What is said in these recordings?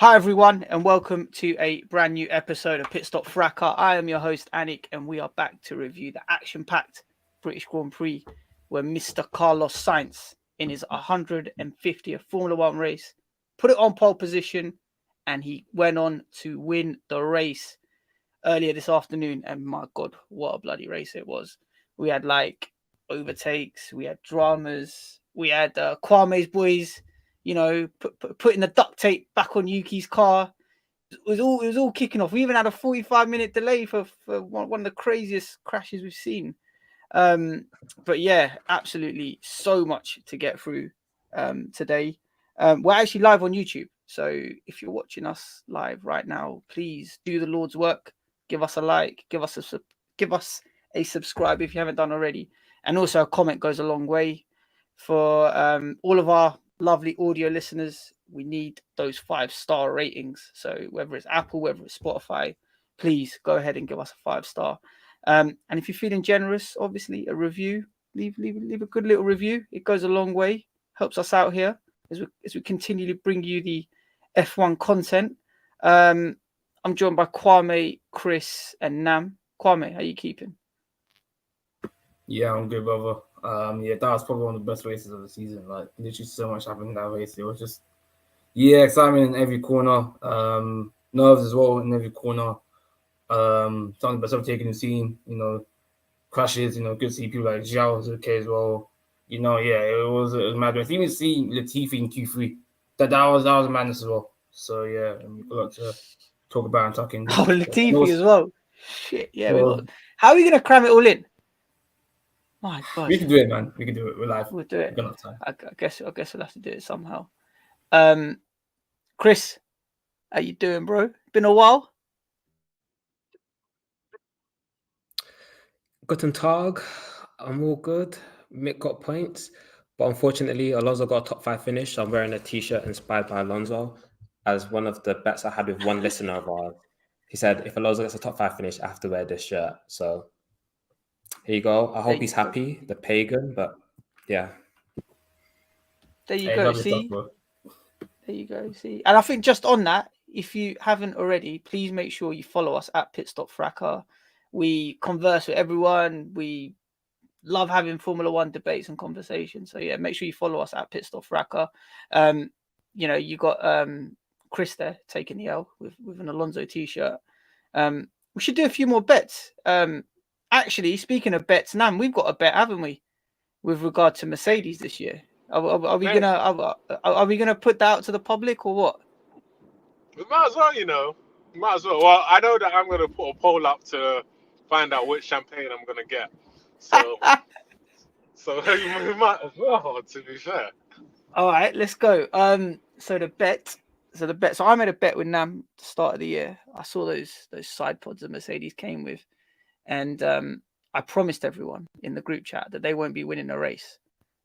Hi everyone, and welcome to a brand new episode of Pitstop Fracas. I am your host Anik, and we are back to review the action-packed British Grand Prix, where Mr. Carlos Sainz, in his 150th Formula One race, put it on pole position, and he went on to win the race earlier this afternoon. And my God, what a bloody race it was! We had overtakes, we had dramas, we had Kwame's boys, putting the duct tape back on Yuki's car. It was all kicking off. We even had a 45-minute delay for one of the craziest crashes we've seen. But yeah, absolutely so much to get through today. We're actually live on YouTube, so if you're watching us live right now, please do the Lord's work. Give us a like, give us a subscribe if you haven't done already, and also a comment goes a long way. For all of our lovely audio listeners, we need those 5-star ratings. So whether it's Apple, whether it's Spotify, please go ahead and give us a 5-star. And if you're feeling generous, obviously a review, leave a good little review. It goes a long way, helps us out here as we continually bring you the F1 content. I'm joined by Kwame, Chris, and Nam. Kwame, how you keeping? Yeah, I'm good, brother. That was probably one of the best races of the season. Like, literally so much happened in that race. It was just, excitement in every corner. Nerves as well in every corner. Some of the best I've taken the scene. Crashes. Good to see people like Zhao was okay as well. It was mad. I even see Latifi in Q3. That was madness as well. So yeah, we've got to talk about and talk in. Oh, Latifi as well. Shit, yeah. How are we gonna cram it all in? My God, we can do it, man. We can do it. We're live. We'll do it. We're gonna have time. I guess we'll have to do it somehow. Chris, how you doing, bro? Been a while. Guten Tag. I'm all good. Mick got points, but unfortunately, Alonso got a top 5 finish. I'm wearing a T-shirt inspired by Alonso, as one of the bets I had with one listener of ours. He said, if Alonso gets a top 5 finish, I have to wear this shirt. So here you go. I hope he's happy, the pagan, but yeah. There you go. See? There you go. See? And I think just on that, if you haven't already, please make sure you follow us at Pitstop Fracas. We converse with everyone. We love having Formula One debates and conversations. So yeah, make sure you follow us at Pitstop Fracas. You got Chris there taking the L with an Alonso t-shirt. We should do a few more bets. Actually, speaking of bets, Nam, we've got a bet, haven't we, with regard to Mercedes this year? Are we gonna put that out to the public or what? We might as well, Might as well. Well, I know that I'm gonna put a poll up to find out which champagne I'm gonna get. So we might as well, to be fair. All right, let's go. So I made a bet with Nam at the start of the year. I saw those side pods that Mercedes came with, and I promised everyone in the group chat that they won't be winning a race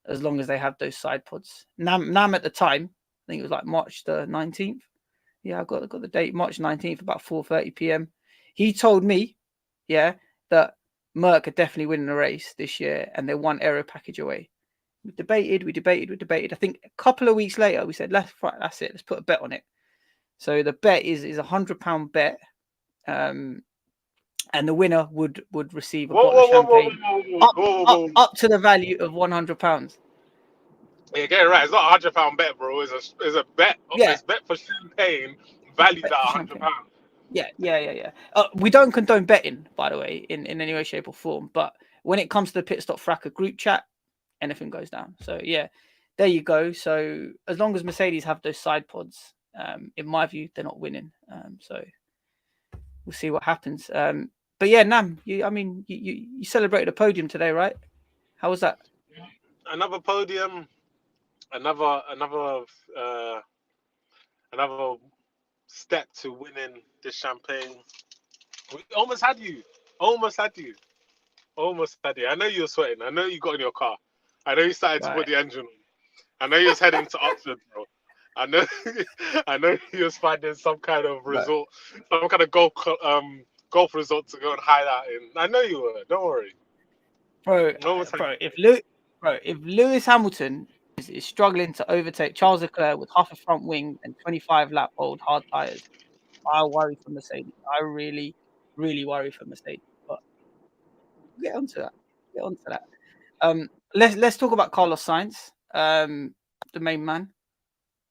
as long as they have those side pods. Nam at the time, I think it was like March the 19th. Yeah, I got the date, March 19th, about 4:30 p.m. He told me, that Merc are definitely winning a race this year, and they're one aero package away. We debated. I think a couple of weeks later, we said, that's it. Let's put a bet on it. So the bet is a £100 bet, and the winner would receive a bottle of champagne up to the value of £100. Yeah, get it right. It's not a £100 bet, bro. It's a bet. Yeah. It's bet for champagne valued at £100. Yeah. We don't condone betting, by the way, in any way, shape, or form. But when it comes to the Pitstop Fracas group chat, anything goes down. So yeah, there you go. So as long as Mercedes have those side pods, in my view, they're not winning. So we'll see what happens. But yeah, Nam, you celebrated a podium today, right? How was that? Another podium, another step to winning this champagne. We almost had you. I know you were sweating. I know you got in your car. I know you started to put the engine on. I know you was heading to Oxford, bro. I know you was finding some kind of resort, some kind of golf resort to go and hide out in. I know you were. Don't worry. Bro, if Lewis Hamilton is struggling to overtake Charles Leclerc with half a front wing and 25-lap old hard tyres. I worry for Mercedes. I really, really worry for Mercedes. But get onto that. Let's talk about Carlos Sainz, the main man.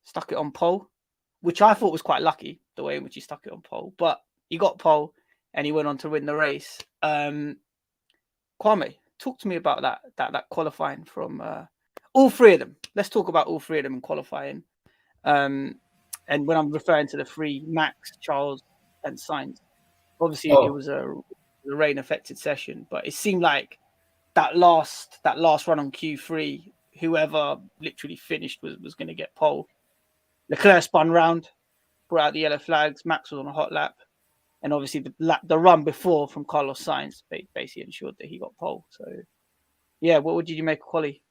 Stuck it on pole, which I thought was quite lucky, the way in which he stuck it on pole. But he got pole and he went on to win the race. Kwame, talk to me about that qualifying from all three of them. Let's talk about all three of them in qualifying. And when I'm referring to the three, Max, Charles, and Sainz, obviously it was a rain-affected session, but it seemed like that last run on Q3, whoever literally finished was going to get pole. Leclerc spun round, brought out the yellow flags. Max was on a hot lap, and obviously the run before from Carlos Sainz basically ensured that he got pole. So, yeah, what did you make of quali?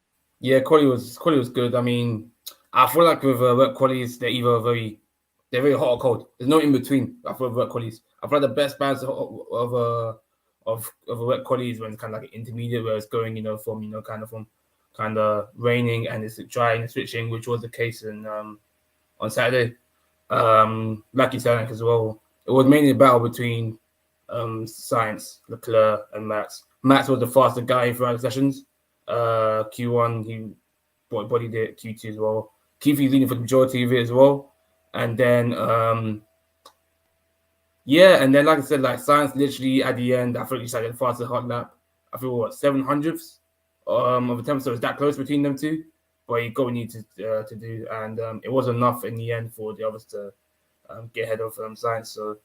Yeah, quali was good. I mean, I feel like with wet qualies, they're either very hot or cold. There's no in between. I feel with wet qualies. I feel like the best balance of a wet quali is when it's kind of like an intermediate, where it's going, from kind of raining and it's drying and switching, which was the case in on Saturday. Like you said as well, it was mainly a battle between Sainz, Leclerc, and Max. Max was the faster guy throughout the sessions. Q1 he bodied it. Q2 as well. Q3 leading for the majority of it as well. And then and then like I said, like Sainz literally at the end, I feel like he started the fastest hot lap. I feel 700ths of a temp, so it's that close between them two. But he got what he needed to do, and it was enough in the end for the others to get ahead of Sainz. So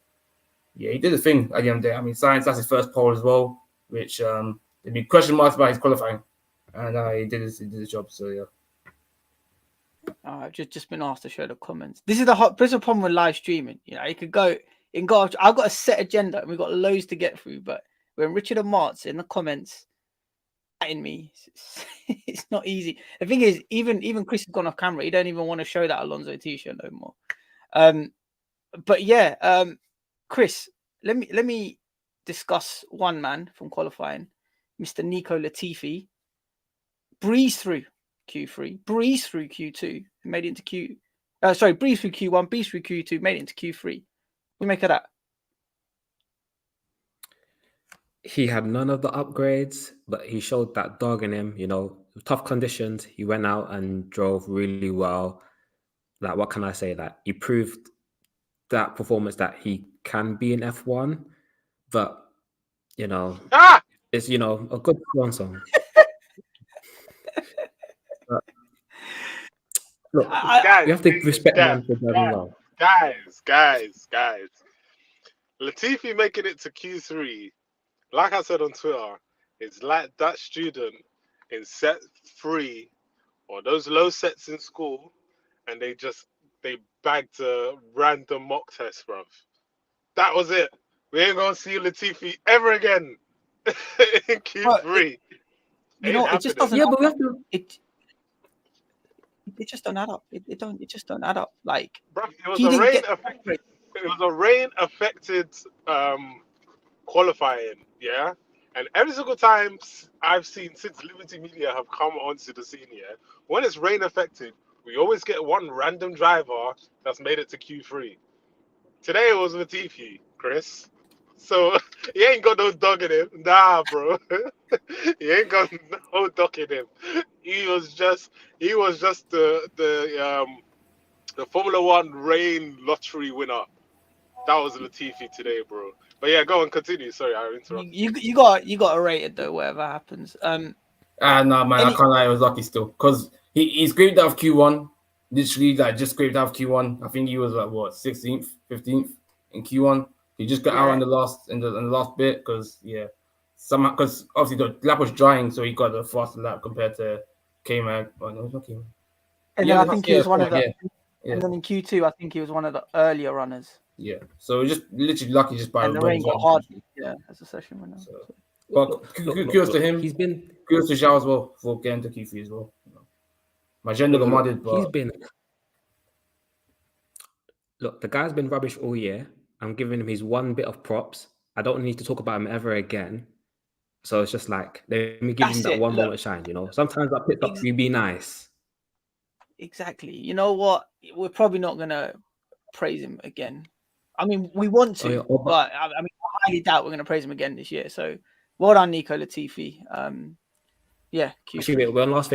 yeah, he did the thing at the end of the day. I mean, Sainz, that's his first pole as well, which there'd be question marks about his qualifying, and he did his job. So yeah. I've just been asked to show the comments. This is the problem with live streaming. You know, you could go. I've got a set agenda, and we've got loads to get through. But when Richard and Mart's in the comments in me, it's not easy. The thing is, even Chris has gone off camera. He don't even want to show that Alonso t-shirt no more. But yeah, Chris, let me discuss one man from qualifying, Mr. Nico Latifi. Breeze through Q3, breeze through Q2, made it into breeze through Q1, breeze through Q2, made it into Q3. We make of that. He had none of the upgrades, but he showed that dog in him. Tough conditions. He went out and drove really well. Like, what can I say? That he proved that performance that he can be in F1, but it's a good swan song. Look, guys, you have to respect man for driving well. Guys. Latifi making it to Q3, like I said on Twitter, it's like that student in set 3 or those low sets in school, and they bagged a random mock test, bruv. That was it. We ain't gonna see Latifi ever again in Q3. It just doesn't. Yeah, but we have to. It just don't add up. It just don't add up. Like, bruv, it was a rain affected qualifying, yeah. And every single time I've seen since Liberty Media have come onto the scene, yeah, when it's rain affected, we always get one random driver that's made it to Q3. Today it was Latifi, Chris. So he ain't got no dog in him. Nah, bro. He ain't got no dog in him. He was just the Formula One rain lottery winner. That was Latifi today, bro. But yeah, go on, continue. Sorry, I interrupted. You got to rate it though, whatever happens. No, man, I can't lie. I was lucky still because he scraped out of Q1. Literally, just scraped out of Q1. I think he was 16th, 15th in Q1. He just got out in the last bit because obviously the lap was drying, so he got a faster lap compared to K-Man. Oh, no, it's not K-Man. And then I think he was one of the. Yeah. And then in Q2, I think he was one of the earlier runners. Yeah, so just literally lucky just by. And the rain got hard. Yeah, as a session winner. So. But kudos to him. Kudos to Zhao as well for getting to Q3 as well. My gender got modded, but the guy's been rubbish all year. I'm giving him his one bit of props. I don't need to talk about him ever again. So it's just like, let me give him that one moment shine, Sometimes at pit stop, you be nice. exactly. You know what? We're probably not gonna praise him again. I mean, we want to, but I mean, I highly doubt we're gonna praise him again this year. So, well done, Nico Latifi. Yeah. Q3. Actually, wait, one last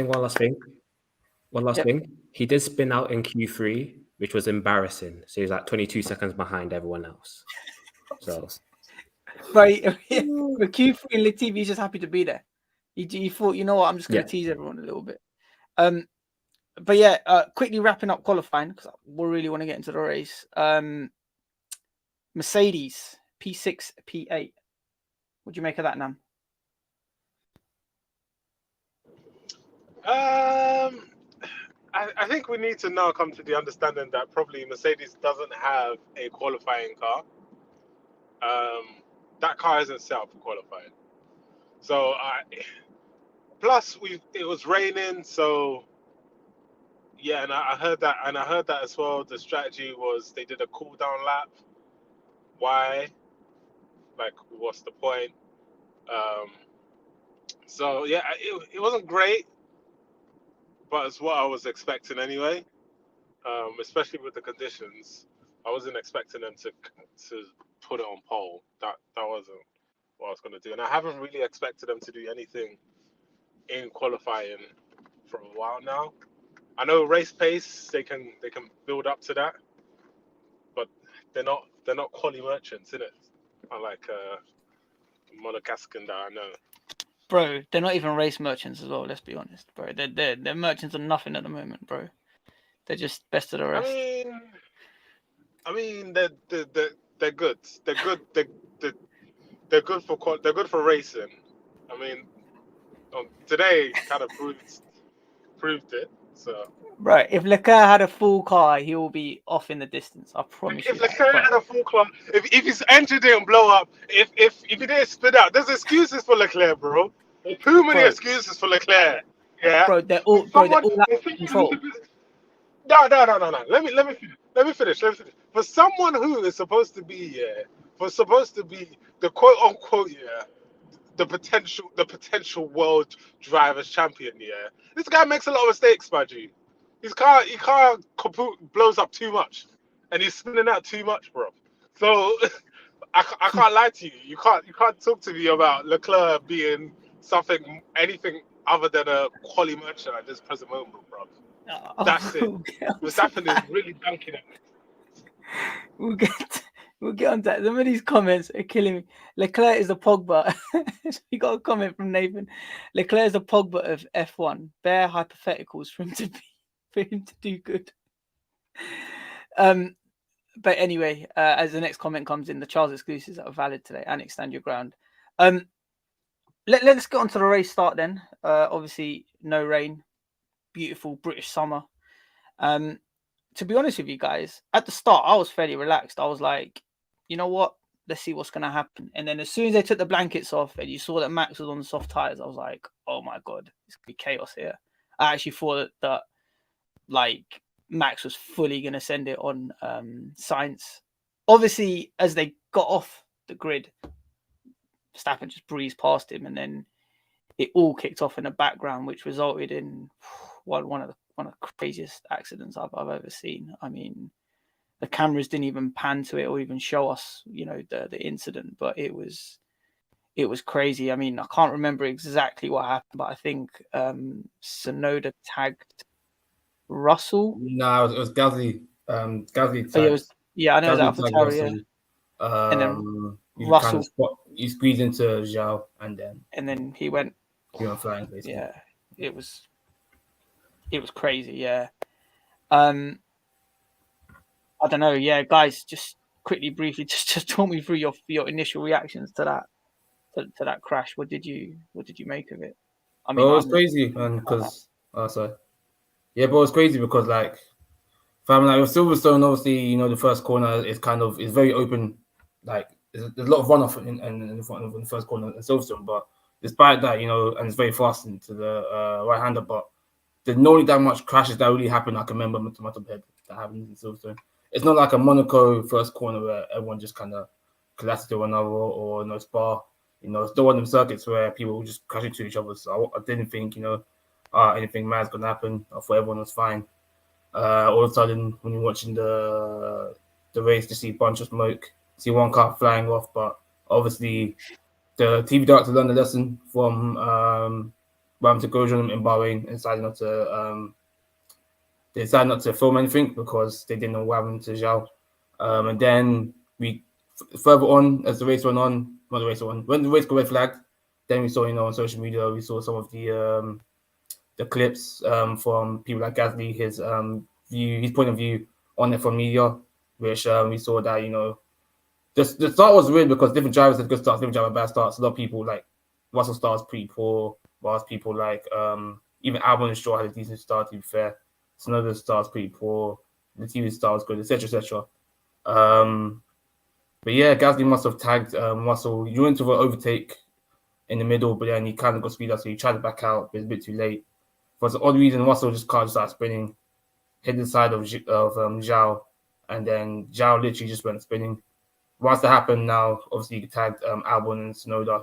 thing. He did spin out in Q3, which was embarrassing. So he was like 22 seconds behind everyone else. So, right, but Q3 and Latifi is just happy to be there. He thought, you know what, I'm just gonna tease everyone a little bit. But yeah, quickly wrapping up qualifying because we really want to get into the race. Mercedes P6, P8. What do you make of that, Nam? I think we need to now come to the understanding that probably Mercedes doesn't have a qualifying car. That car isn't set up for qualifying. So plus it was raining, so yeah, and I heard that as well. The strategy was they did a cool down lap. Why? Like, what's the point? So yeah, it wasn't great, but it's what I was expecting anyway. Especially with the conditions, I wasn't expecting them to put it on pole. That wasn't what I was going to do, and I haven't really expected them to do anything in qualifying for a while now. I know race pace they can build up to that, but they're not quali merchants, innit? Unlike Monegascan that I know. Bro, they're not even race merchants as well. Let's be honest, bro. They're merchants of nothing at the moment, bro. They're just best of the rest. I mean, they're good. They're good. They're good for racing. I mean, today kind of proved it. So right, if Leclerc had a full car, he will be off in the distance. I promise you. If Leclerc had a full car, if his engine didn't blow up, if he didn't spin out, there's excuses for Leclerc, bro. There's too many excuses for Leclerc. Yeah, bro, they're all out of control. No. Let me finish. For someone who is supposed to be the quote unquote the potential world drivers champion, this guy makes a lot of mistakes, my G. His car blows up too much, and he's spinning out too much, bro. So I can't lie to you. You can't talk to me about Leclerc being anything other than a quali merchant at this present moment, bro. That's it. Verstappen is really dunking at me. We'll get on that. Some of these comments are killing me. Leclerc is a Pogba. We got a comment from Nathan. Leclerc is a Pogba of F1. Bare hypotheticals for him to do good. But anyway, as the next comment comes in, the Charles exclusives are valid today. Anik, stand your ground. Let's get on to the race start then. Obviously, no rain. Beautiful British summer. To be honest with you guys, at the start, I was fairly relaxed. I was like, you know what? Let's see what's going to happen. And then as soon as they took the blankets off and you saw that Max was on the soft tires, I was like, oh my God, it's going to be chaos here. I actually thought that like Max was fully going to send it on Sainz. Obviously, as they got off the grid, Verstappen just breezed past him, and then it all kicked off in the background, which resulted in one of the craziest accidents I've ever seen. I mean, the cameras didn't even pan to it or even show us, the incident, but it was crazy. I mean, I can't remember exactly what happened, but I think Tsunoda tagged Russell. No, it was Gasly. Gasly tagged. I know it was AlphaTauri. And then Russell, you squeezed into Zhao, and then he went flying, basically. Yeah, it was crazy. Yeah. I don't know. Yeah, guys, just quickly, briefly, just talk me through your initial reactions to that crash. What did you make of it? I mean, it was crazy, man. Because but it was crazy because like with Silverstone, obviously, the first corner is very open. Like there's a lot of runoff in the front of the first corner in Silverstone, but despite that, and it's very fast into the right-hander, but there's not that much crashes that really happened. I can remember to my top of head that happened in Silverstone. It's not like a Monaco first corner where everyone just kind of collapses to one another, or Spa. It's not one of them circuits where people will just crash into each other. So I didn't think anything mad's gonna happen. I thought everyone was fine. All of a sudden, when you're watching the race, to see a bunch of smoke, see one car flying off, but obviously the TV director learned a lesson from Ram to Gojun in Bahrain and decided not to film anything because they didn't know what happened to Zhao. And then further on, as the race went on, when the race got red flagged, then we saw, on social media, we saw some of the clips from people like Gasly, his point of view on F1 media, which we saw that, the start was weird because different drivers had good starts, different drivers had bad starts. A lot of people like Russell starts pretty poor, whilst people like even Albon and Stroll had a decent start, to be fair. Tsunoda starts pretty poor, the TV start was good, etc., etc. But yeah, Gasly must have tagged Russell. You went to an overtake in the middle, but then he kind of got speed up, so he tried to back out, but it's a bit too late. For some odd reason, Russell car just started spinning, hit the side of Zhao, and then Zhao literally just went spinning. Once that happened, now obviously you tagged Albon and Tsunoda,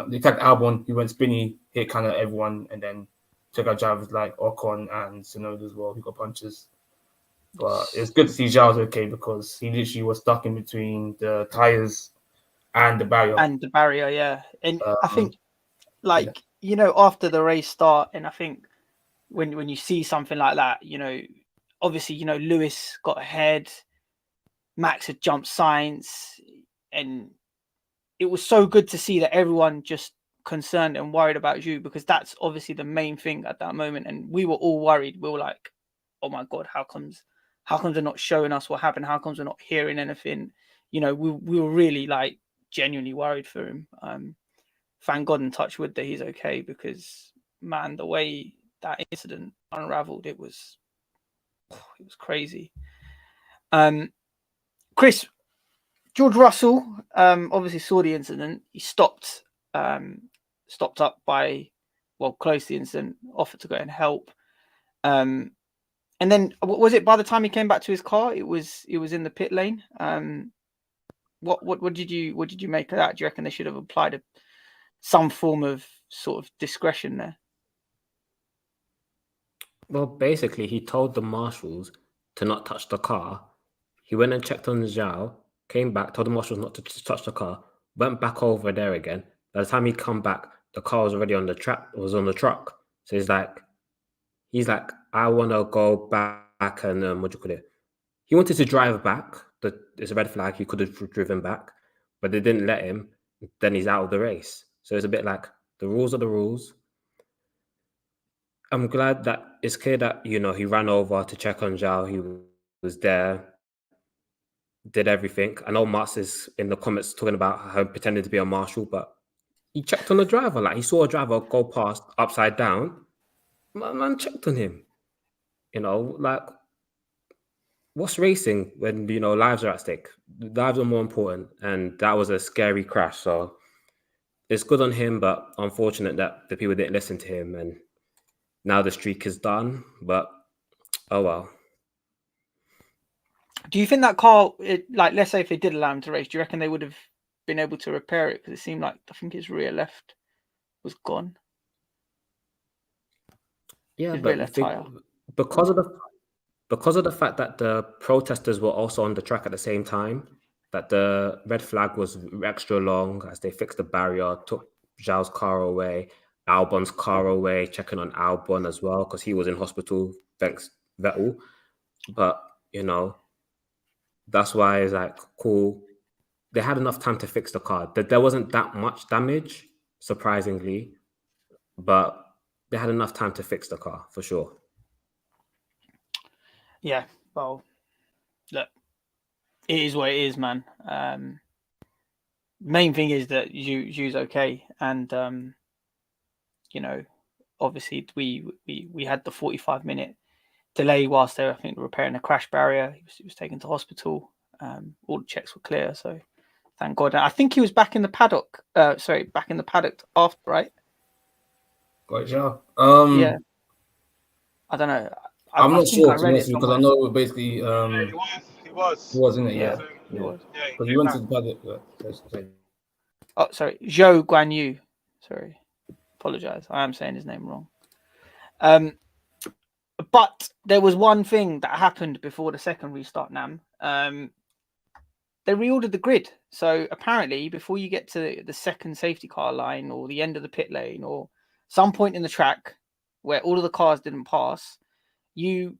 they tagged Albon, who went spinny, hit kind of everyone, and then took out drivers like Ocon and Tsunoda as well, who got punches. But it's good to see Zhao's okay because he literally was stuck in between the tires and the barrier. Yeah. And I think, after the race start, and I think when you see something like that, obviously, Lewis got ahead, Max had jumped Sainz, and it was so good to see that everyone just concerned and worried about you, because that's obviously the main thing at that moment. And we were all worried. We were like, oh my God, how comes they're not showing us what happened? How comes we're not hearing anything? We were really like genuinely worried for him. Thank God and touch wood that he's okay, because man, the way that incident unraveled, it was crazy. Chris, George Russell obviously saw the incident. He stopped up by, close to the incident, offered to go and help. And then was it by the time he came back to his car, it was in the pit lane? What did you make of that? Do you reckon they should have applied some form of sort of discretion there? Well, basically, he told the marshals to not touch the car. He went and checked on Zhao, came back, told the marshals not to touch the car, went back over there again. By the time he'd come back, the car was already on the track. It was on the truck. So he's like, I want to go back and what do you call it? He wanted to drive back. It's a red flag. He could have driven back, but they didn't let him. Then he's out of the race. So it's a bit like the rules are the rules. I'm glad that it's clear that, he ran over to check on Zhao. He was there, did everything. I know Mars is in the comments talking about how pretending to be a marshal, but he checked on the driver. Like, he saw a driver go past upside down. Man checked on him. Like, what's racing when, lives are at stake? Lives are more important. And that was a scary crash. So it's good on him, but unfortunate that the people didn't listen to him. And now the streak is done. But, oh well. Do you think that car, let's say if they did allow him to race, do you reckon they would have been able to repair it? Because it seemed like, I think his rear left was gone. Yeah, but because of the fact that the protesters were also on the track at the same time, that the red flag was extra long as they fixed the barrier, took Zhao's car away, Albon's car away, checking on Albon as well, because he was in hospital, thanks Vettel. But, that's why it's like, cool. They had enough time to fix the car. There wasn't that much damage, surprisingly, but they had enough time to fix the car, for sure. Yeah, well, look, it is what it is, man. Main thing is that Zhu's okay, and obviously we had the 45-minute delay whilst they were, I think, repairing a crash barrier. He was taken to hospital. All the checks were clear, so thank God. I think he was back in the paddock. Back in the paddock after, right? Got Zhao. Yeah. I don't know. I'm not sure, because I know basically. He was. He was, in it, yeah. He was. Because he went to the paddock. Oh, sorry. Zhou Guanyu. Sorry. Apologize. I am saying his name wrong. But there was one thing that happened before the second restart, Nam. They reordered the grid. So apparently, before you get to the second safety car line or the end of the pit lane or some point in the track where all of the cars didn't pass, you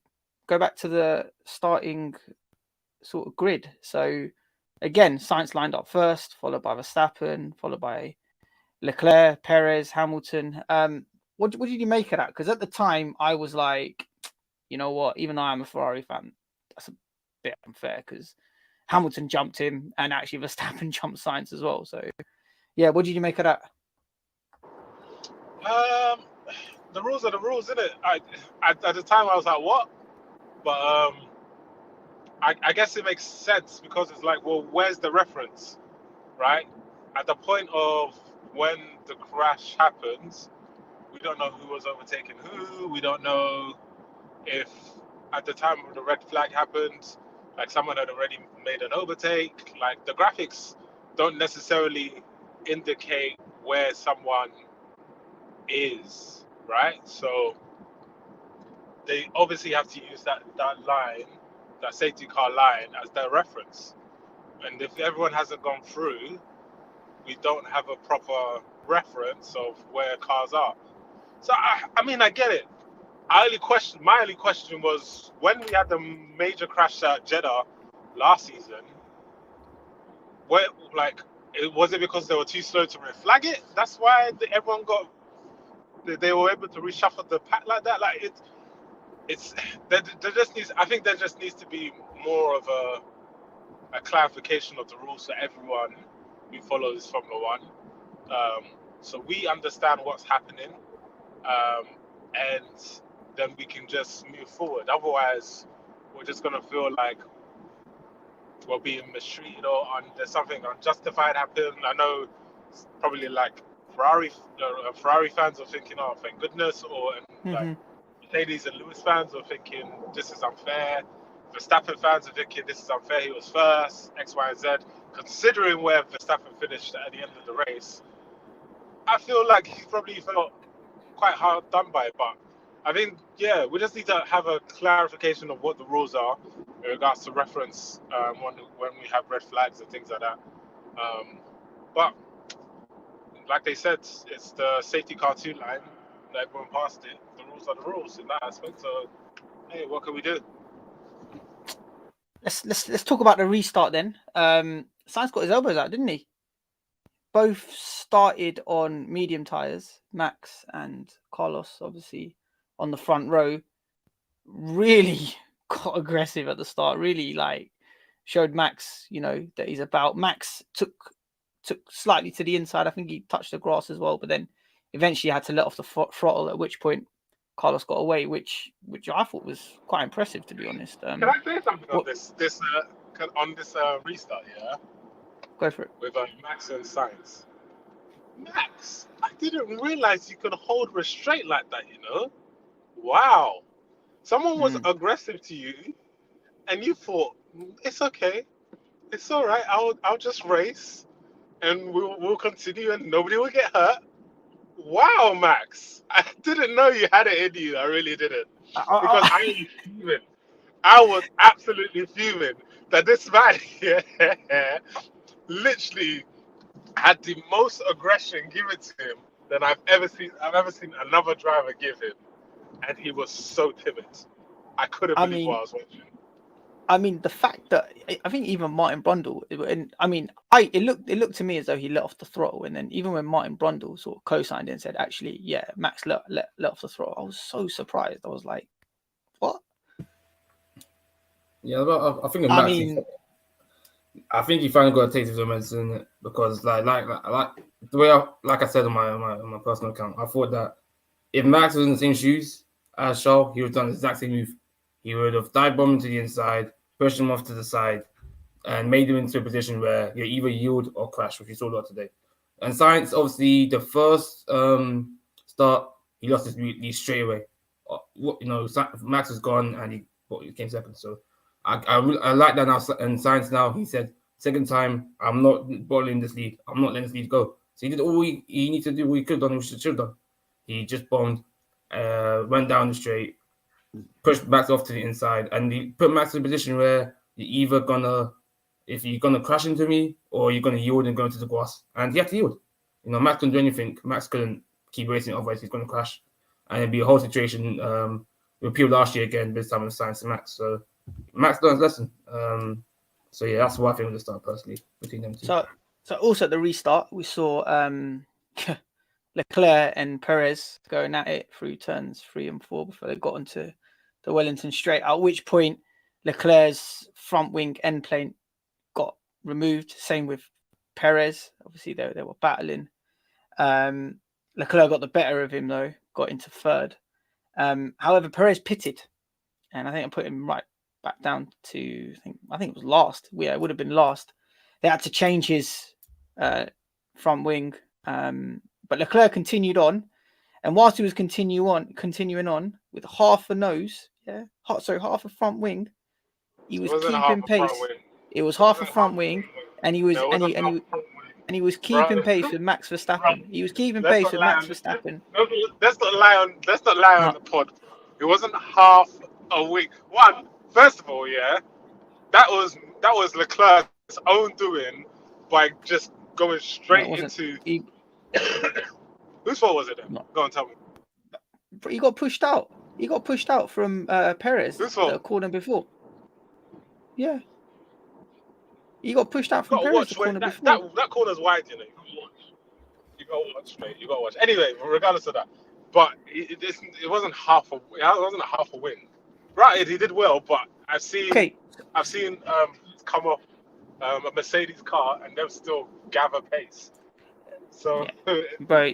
go back to the starting sort of grid. So again, Sainz lined up first, followed by Verstappen, followed by Leclerc, Perez, Hamilton. What did you make of that? Because at the time, I was like, you know what? Even though I'm a Ferrari fan, that's a bit unfair because Hamilton jumped him and actually Verstappen jumped Sainz as well. So, yeah, what did you make of that? The rules are the rules, isn't it? At the time, I was like, what? But I guess it makes sense because it's like, well, where's the reference, right? At the point of when the crash happens, we don't know who was overtaking who. We don't know if at the time when the red flag happened, like someone had already made an overtake. Like the graphics don't necessarily indicate where someone is, right? So they obviously have to use that line, that safety car line, as their reference. And if everyone hasn't gone through, we don't have a proper reference of where cars are. So I mean, I get it. My only question was when we had the major crash at Jeddah last season. Was it because they were too slow to reflag it? That's why everyone they were able to reshuffle the pack like that. Like I think there just needs to be more of a clarification of the rules for everyone who follows Formula One, so we understand what's happening, and then we can just move forward. Otherwise, we're just gonna feel like we're being mistreated or there's something unjustified happened. I know probably like Ferrari fans are thinking, oh, thank goodness, or like Mercedes and Lewis fans are thinking this is unfair. Verstappen fans are thinking this is unfair. He was first, X, Y, and Z. Considering where Verstappen finished at the end of the race, I feel like he probably felt quite hard done by it. But I think, yeah, we just need to have a clarification of what the rules are in regards to reference when we have red flags and things like that. But like they said, it's the safety car 2 line that everyone passed it. The rules are the rules in that aspect. So, hey, what can we do? Let's talk about the restart then. Sainz got his elbows out, didn't he? Both started on medium tires, Max and Carlos, obviously on the front row. Really got aggressive at the start. Really like showed Max, that he's about. Max took slightly to the inside. I think he touched the grass as well, but then eventually had to let off the throttle. At which point Carlos got away, which I thought was quite impressive, to be honest. Can I say something on this restart? Yeah, go for it. With Max and Sainz. Max, I didn't realize you could hold restraint like that. Wow. Someone was aggressive to you, and you thought it's okay, it's all right. I'll just race, and we'll continue, and nobody will get hurt. Wow, Max! I didn't know you had it in you. I really didn't, because I was absolutely fuming that this man here literally had the most aggression given to him than I've ever seen another driver give him. And he was so timid. I couldn't believe what I was watching. I mean, the fact that I think even Martin Brundle, it looked to me as though he let off the throttle, and then even when Martin Brundle sort of co-signed and said, actually, yeah, Max let off the throttle, I was so surprised. I was like, what? Yeah, I think Max. I think he finally got a taste of the medicine because, like the way I said on my personal account, I thought that if Max was in the same shoes as Charles, he would have done the exact same move. He would have dive bombed to the inside, pushed him off to the side, and made him into a position where you either yield or crash, which we saw a lot today. And Sainz, obviously, the first start, he lost his lead straight away. Max was gone and he came second. So I like that now. And Sainz now, he said, second time, I'm not bottling this lead. I'm not letting this lead go. So he did all he needed to do, what he could have done, what he should have done. He just bombed, went down the straight, pushed Max off to the inside, and he put Max in a position where you're either gonna, if you're gonna crash into me, or you're gonna yield and go into the grass, and he had to yield. Max couldn't do anything. Max couldn't keep racing, otherwise he's gonna crash, and it'd be a whole situation. Repealed last year again, this time with Sainz and Max. So Max learned his lesson. So yeah, that's what I think of the start personally between them two. So also at the restart, we saw Leclerc and Perez going at it through turns 3 and 4 before they got onto the Wellington straight. At which point, Leclerc's front wing end plate got removed. Same with Perez. Obviously, they were battling. Leclerc got the better of him though, got into third. However, Perez pitted, and I think I put him right back down to I think it was last. Yeah, it would have been last. They had to change his front wing, but Leclerc continued on, and whilst he was continuing on with half a nose, half a front wing, he was keeping pace. It was half a front wing, and he was and he was keeping pace with Max Verstappen. He was keeping pace with Max Verstappen. No, let's not lie on the pod. It wasn't half a week. First of all, that was Leclerc's own doing by just going straight into. Whose fault was it then? Go on, tell me. He got pushed out. He got pushed out from Perez. Whose fault? The corner before. Yeah. He got pushed out from Perez the corner before. That corner's wide, You got to watch straight. You got to watch. Anyway, regardless of that, but it wasn't half a win. Right, he did well, but I've seen come off a Mercedes car and them still gather pace. So, bro.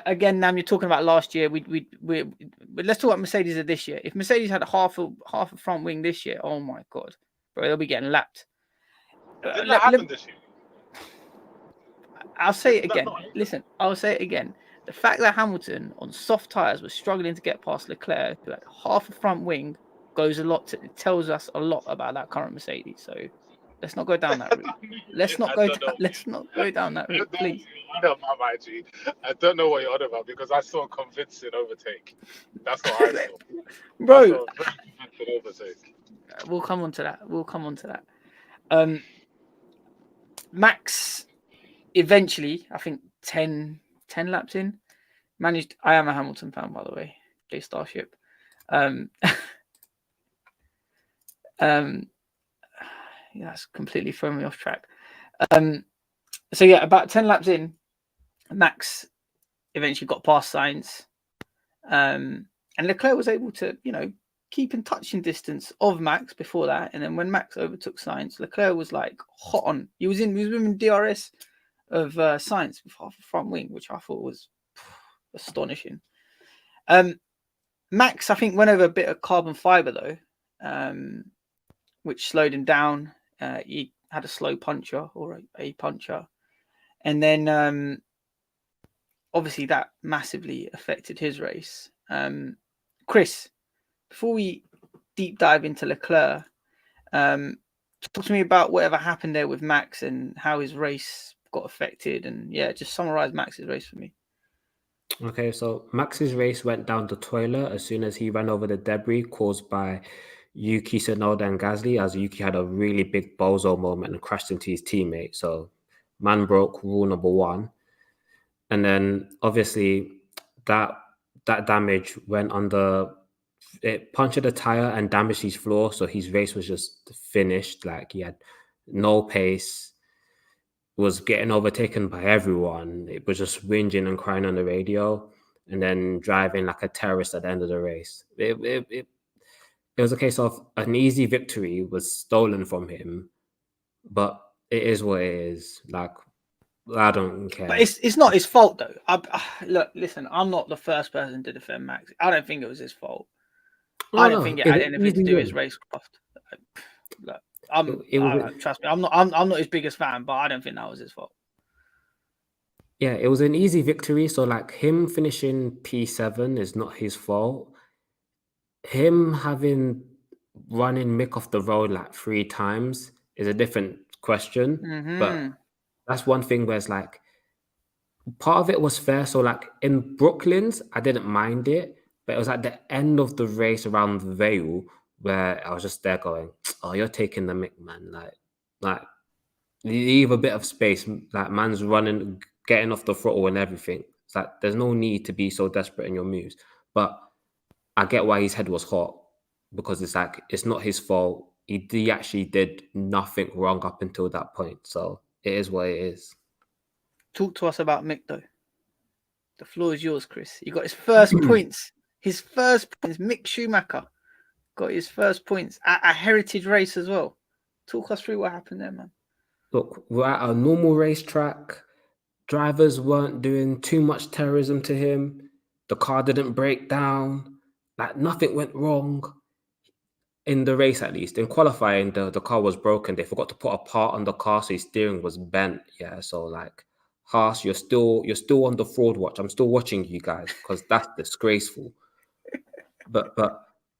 Again, Nam, you're talking about last year. We let's talk about Mercedes of this year. If Mercedes had half a front wing this year, oh my god, bro, they'll be getting lapped. Did that happen this year? I'll say it again. Listen, I'll say it again. The fact that Hamilton on soft tyres was struggling to get past Leclerc, who had half a front wing, it tells us a lot about that current Mercedes. So let's not go down that route. Let's not go down that route, please. I don't know what you're on about because I saw a convincing overtake. That's what I saw. Bro, I saw a very convincing overtake. We'll come on to that. Max eventually, I think 10 laps in, managed. I am a Hamilton fan, by the way. J Starship. That's completely thrown me off track. So yeah, about 10 laps in, Max eventually got past Sainz, and Leclerc was able to, keep in touching distance of Max before that. And then when Max overtook Sainz, Leclerc was like hot on. He was in DRS of Sainz with half a front wing, which I thought was astonishing. Max, I think, went over a bit of carbon fiber though, which slowed him down. He had a slow puncher or a puncher, and then obviously that massively affected his race. Chris, before we deep dive into Leclerc, talk to me about whatever happened there with Max and how his race got affected, and just summarize Max's race for me. Okay, so Max's race went down the toilet as soon as he ran over the debris caused by Yuki Tsunoda and Gasly, as Yuki had a really big bozo moment and crashed into his teammate. So man broke rule number 1. And then obviously that damage went under, it punctured the tire and damaged his floor. So his race was just finished. Like, he had no pace, was getting overtaken by everyone. It was just whinging and crying on the radio, and then driving like a terrorist at the end of the race. It was a case of an easy victory was stolen from him, but it is what it is. Like, I don't care. But it's not his fault though. Look, listen, I'm not the first person to defend Max. I don't think it was his fault. I don't think it had anything to do with his racecraft. Look, trust me, I'm not his biggest fan, but I don't think that was his fault. Yeah, it was an easy victory. So like, him finishing P7 is not his fault. Him running Mick off the road like 3 times is a different question. Mm-hmm. But that's one thing where it's like, part of it was fair. So like in Brooklands, I didn't mind it. But it was at the end of the race around Vale where I was just there going, "Oh, you're taking the mick, man! Like, leave a bit of space. Like, man's running, getting off the throttle and everything. It's like there's no need to be so desperate in your moves." But I get why his head was hot because it's like it's not his fault. He actually did nothing wrong up until that point. So it is what it is. Talk to us about Mick though. The floor is yours, Chris. He got his first points. His first points. Mick Schumacher got his first points at a heritage race as well. Talk us through what happened there, man. Look, we're at a normal racetrack. Drivers weren't doing too much terrorism to him. The car didn't break down. Like, nothing went wrong in the race, at least. In qualifying, the car was broken. They forgot to put a part on the car, so his steering was bent. Yeah, so like, Haas, you're still on the fraud watch. I'm still watching you guys because that's disgraceful. But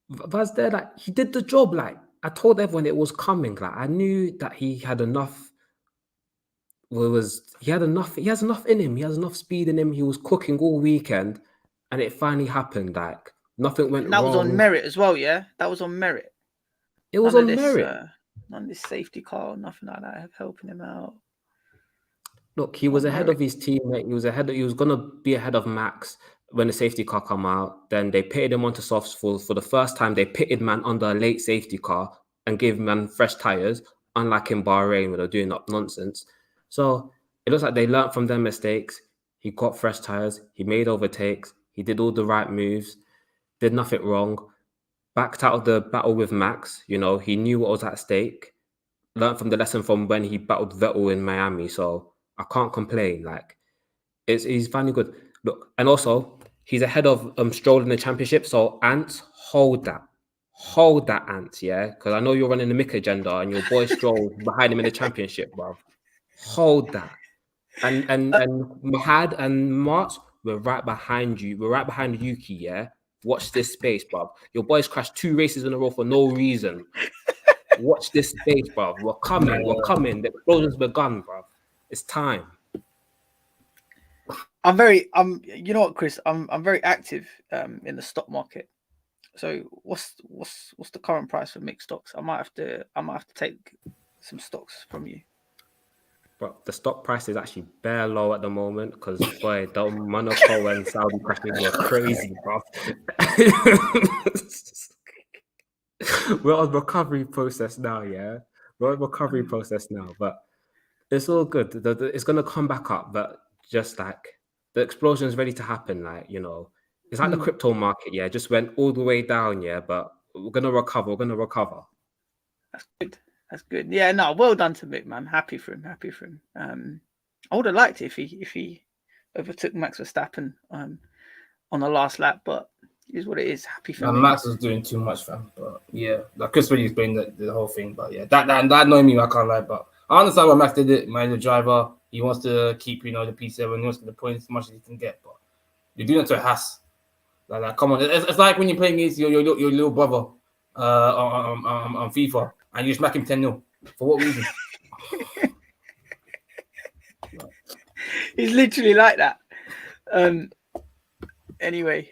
Vaz there, like, he did the job. Like, I told everyone it was coming. Like, I knew that he had enough. He has enough in him. He has enough speed in him. He was cooking all weekend, and it finally happened. Like, nothing went And that wrong. was on merit as well, yeah? That was on merit. It was on merit. None of this safety car, nothing like that, helping him out. Look, he was ahead of his teammate. He was gonna be ahead of Max when the safety car come out. Then they pitted him onto softs for the first time. They pitted man under a late safety car and gave man fresh tires, unlike in Bahrain where they're doing up nonsense. So it looks like they learned from their mistakes. He got fresh tires. He made overtakes. He did all the right moves. Did nothing wrong. Backed out of the battle with Max. You know, he knew what was at stake. Learned from the lesson from when he battled Vettel in Miami. So I can't complain. Like, he's finally good. Look, and also he's ahead of Stroll in the championship. So Ants, hold that, Ants. Yeah, because I know you're running the Mick agenda, and your boy Stroll behind him in the championship, bro. Hold that. And Mahad and March, we're right behind you. We're right behind Yuki. Yeah, watch this space, bro. Your boys crashed 2 races in a row for no reason. Watch this space, bro. We're coming. The explosion's begun, bro. It's time. You know what, Chris? I'm very active in the stock market. So what's the current price for Mick stocks? I might have to take some stocks from you. But the stock price is actually bare low at the moment because, boy, the Monaco and Saudi crashes were crazy, bro. We're on recovery process now, yeah? We're on recovery process now, but it's all good. It's going to come back up, but just like the explosion is ready to happen, like, you know. It's like the crypto market, yeah, just went all the way down, yeah, but we're going to recover. That's good. That's good. Yeah, no, well done to Mick, man. Happy for him. I would have liked it if he overtook Max Verstappen on the last lap, but it is what it is. Happy for Mick. Max was doing too much, fam. But yeah, like Chris really explained the whole thing. But yeah, that annoyed me. I can't lie, but I understand why Max did it. Man, the driver, he wants to keep the P7, he wants to get the points as much as he can get. But you're doing it to a Haas. Like come on, it's like when you're playing against your little brother on FIFA and you smack him 10-0. For what reason? He's literally like that. Anyway,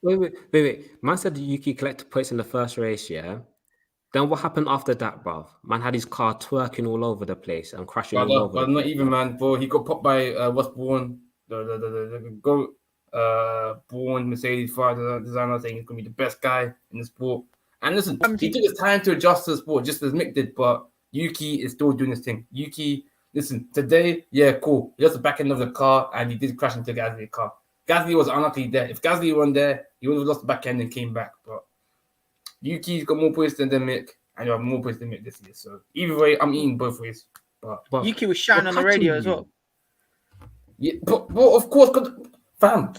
Wait. Man said Yuki collected points in the first race, yeah? Then what happened after that, bruv? Man had his car twerking all over the place and crashing all over. But not even, man. Bro, he got popped by what's born the born Mercedes designer saying he's gonna be the best guy in the sport. And listen, he took his time to adjust to the sport, just as Mick did. But Yuki is still doing his thing. Yuki, listen, today, yeah, cool. He lost the back end of the car and he did crash into Gasly's car. Gasly was unlucky there. If Gasly wasn't there, he would have lost the back end and came back. But Yuki's got more points than Mick, and you have more points than Mick this year. So either way, I'm eating both ways. But Yuki was shouting on the radio as well. Yeah, but of course, fam,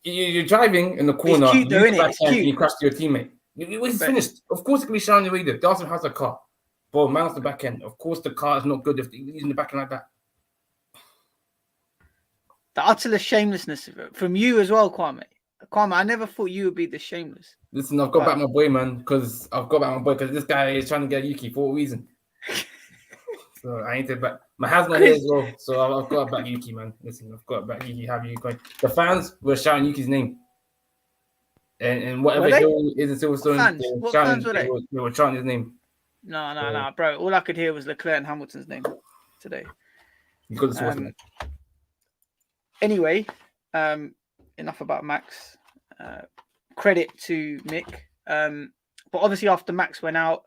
you're driving in the corner. It's cute, though, isn't it? It's cute. And you crash to your teammate. He's finished. Of course, it can be shouting on the radio. Dawson has a car. Bro, man, the back end. Of course, the car is not good if he's using the back end like that. The utter shamelessness from you as well, Kwame. Kwame, I never thought you would be this shameless. Listen, I've got back my boy, man, because this guy is trying to get Yuki for a reason. So I need to back. My hand's not here as well, so I've got back Yuki, man. Listen, I've got back Yuki. Have you going? The fans were shouting Yuki's name. And Were whatever they? hill is in Silverstone, Fans? What fans were they? They were chanting his name. No, bro. All I could hear was Leclerc and Hamilton's name today. You got the source. Anyway, enough about Max. Credit to Mick. But obviously after Max went out,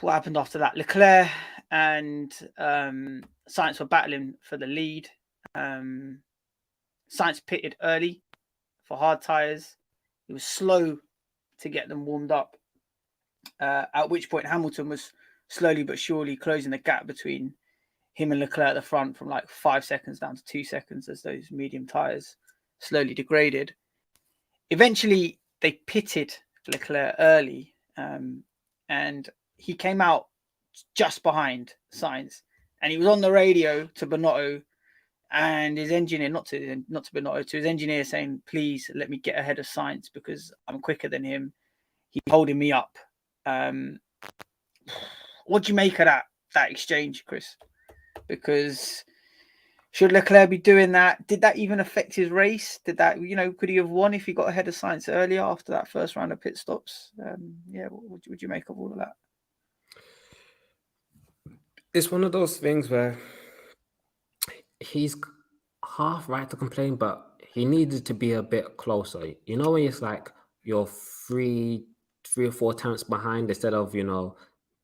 what happened after that? Leclerc and Sainz were battling for the lead. Sainz pitted early for hard tyres. He was slow to get them warmed up. At which point Hamilton was slowly but surely closing the gap between him and Leclerc at the front from like 5 seconds down to 2 seconds as those medium tyres slowly degraded. Eventually, they pitted Leclerc early, and he came out just behind Sainz, and he was on the radio to Binotto and his engineer, not to Binotto, to his engineer, saying, "Please let me get ahead of Sainz because I'm quicker than him. He's holding me up." What do you make of that exchange, Chris? Because should Leclerc be doing that? Did that even affect his race? Did that, could he have won if he got ahead of Sainz earlier after that first round of pit stops? What would you make of all of that? It's one of those things where he's half right to complain, but he needed to be a bit closer. You know, when it's like you're three or 4 tenths behind instead of,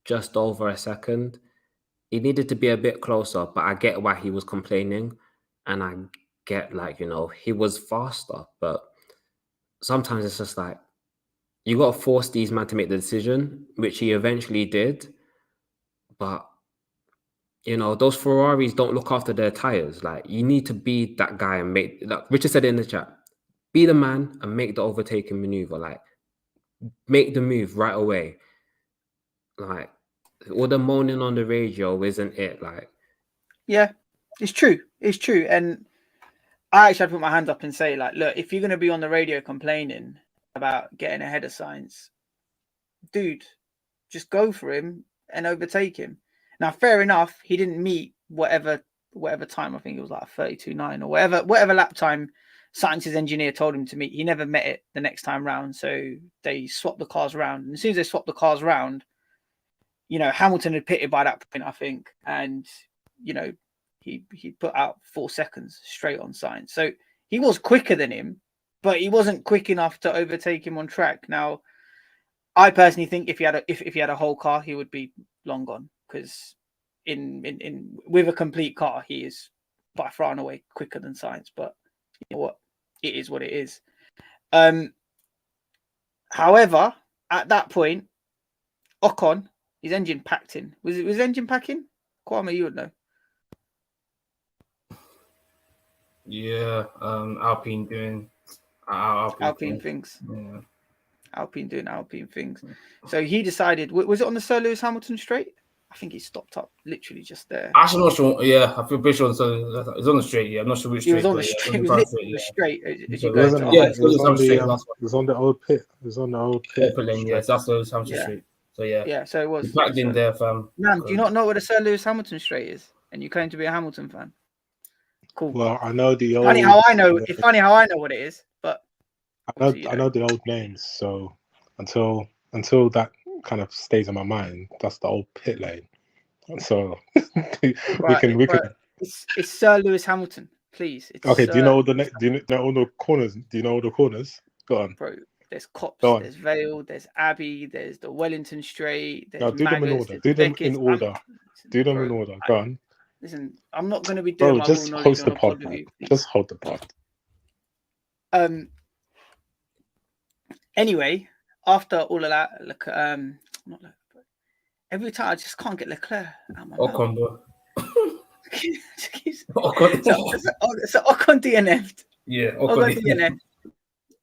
just over a second. He needed to be a bit closer, but I get why he was complaining. And I get he was faster, but sometimes it's just like, you got to force these men to make the decision, which he eventually did. But, those Ferraris don't look after their tires. Like, you need to be that guy and make, like Richard said in the chat, be the man and make the overtaking maneuver. Like, make the move right away. Like, all the moaning on the radio isn't it? Like, yeah, it's true. It's true. And I actually had to put my hand up and say, like, look, if you're going to be on the radio complaining about getting ahead of Sainz, dude, just go for him and overtake him. Now, fair enough, he didn't meet whatever time. I think it was like 32.9 or whatever lap time Sainz's engineer told him to meet. He never met it the next time round, so they swapped the cars around. And as soon as they swapped the cars around, Hamilton had pitted by that point, I think, and he put out 4 seconds straight on Sainz. So he was quicker than him, but he wasn't quick enough to overtake him on track. Now, I personally think if he had a whole car, he would be long gone, because in with a complete car, he is by far and away quicker than Sainz. But you know what? It is what it is. However, at that point, Ocon, his engine packed in. Was his engine packing? Kwame, you would know. Yeah, Alpine doing Alpine things. Yeah. Alpine doing Alpine things. So he decided, was it on the Sir Lewis Hamilton straight? I think he stopped up literally just there. Actually, not sure. Yeah, I feel pretty sure it's on the straight. Yeah, I'm not sure which straight. He was on the straight. It was literally the straight. As you It go wasn't. into Yeah, It was on the old pit. It was on the old pit. lane. Yeah, that's the Hamilton straight. So yeah. Yeah, so it was. Back in there, fam. Man, do you not know what the Sir Lewis Hamilton straight is? And you claim to be a Hamilton fan. Cool. Well, I know the old. Funny how I know. It's funny how I know what it is, but I know the old names. So until that kind of stays in my mind, that's the old pit lane. So we can. It's Sir Lewis Hamilton, please. Okay. Do you know all the corners? Do you know all the corners? Go on, bro. There's Cops, there's Vale, there's Abbey, there's the Wellington Straight. There's do them in order. Do them in order. Do them in order. Go on. Listen, I'm not going to be doing my just host the pod. Just hold the pod. Anyway, after all of that, every time I just can't get Leclerc out of my Ocon, bro. So Ocon DNF'd. Yeah, Ocon DNF'd.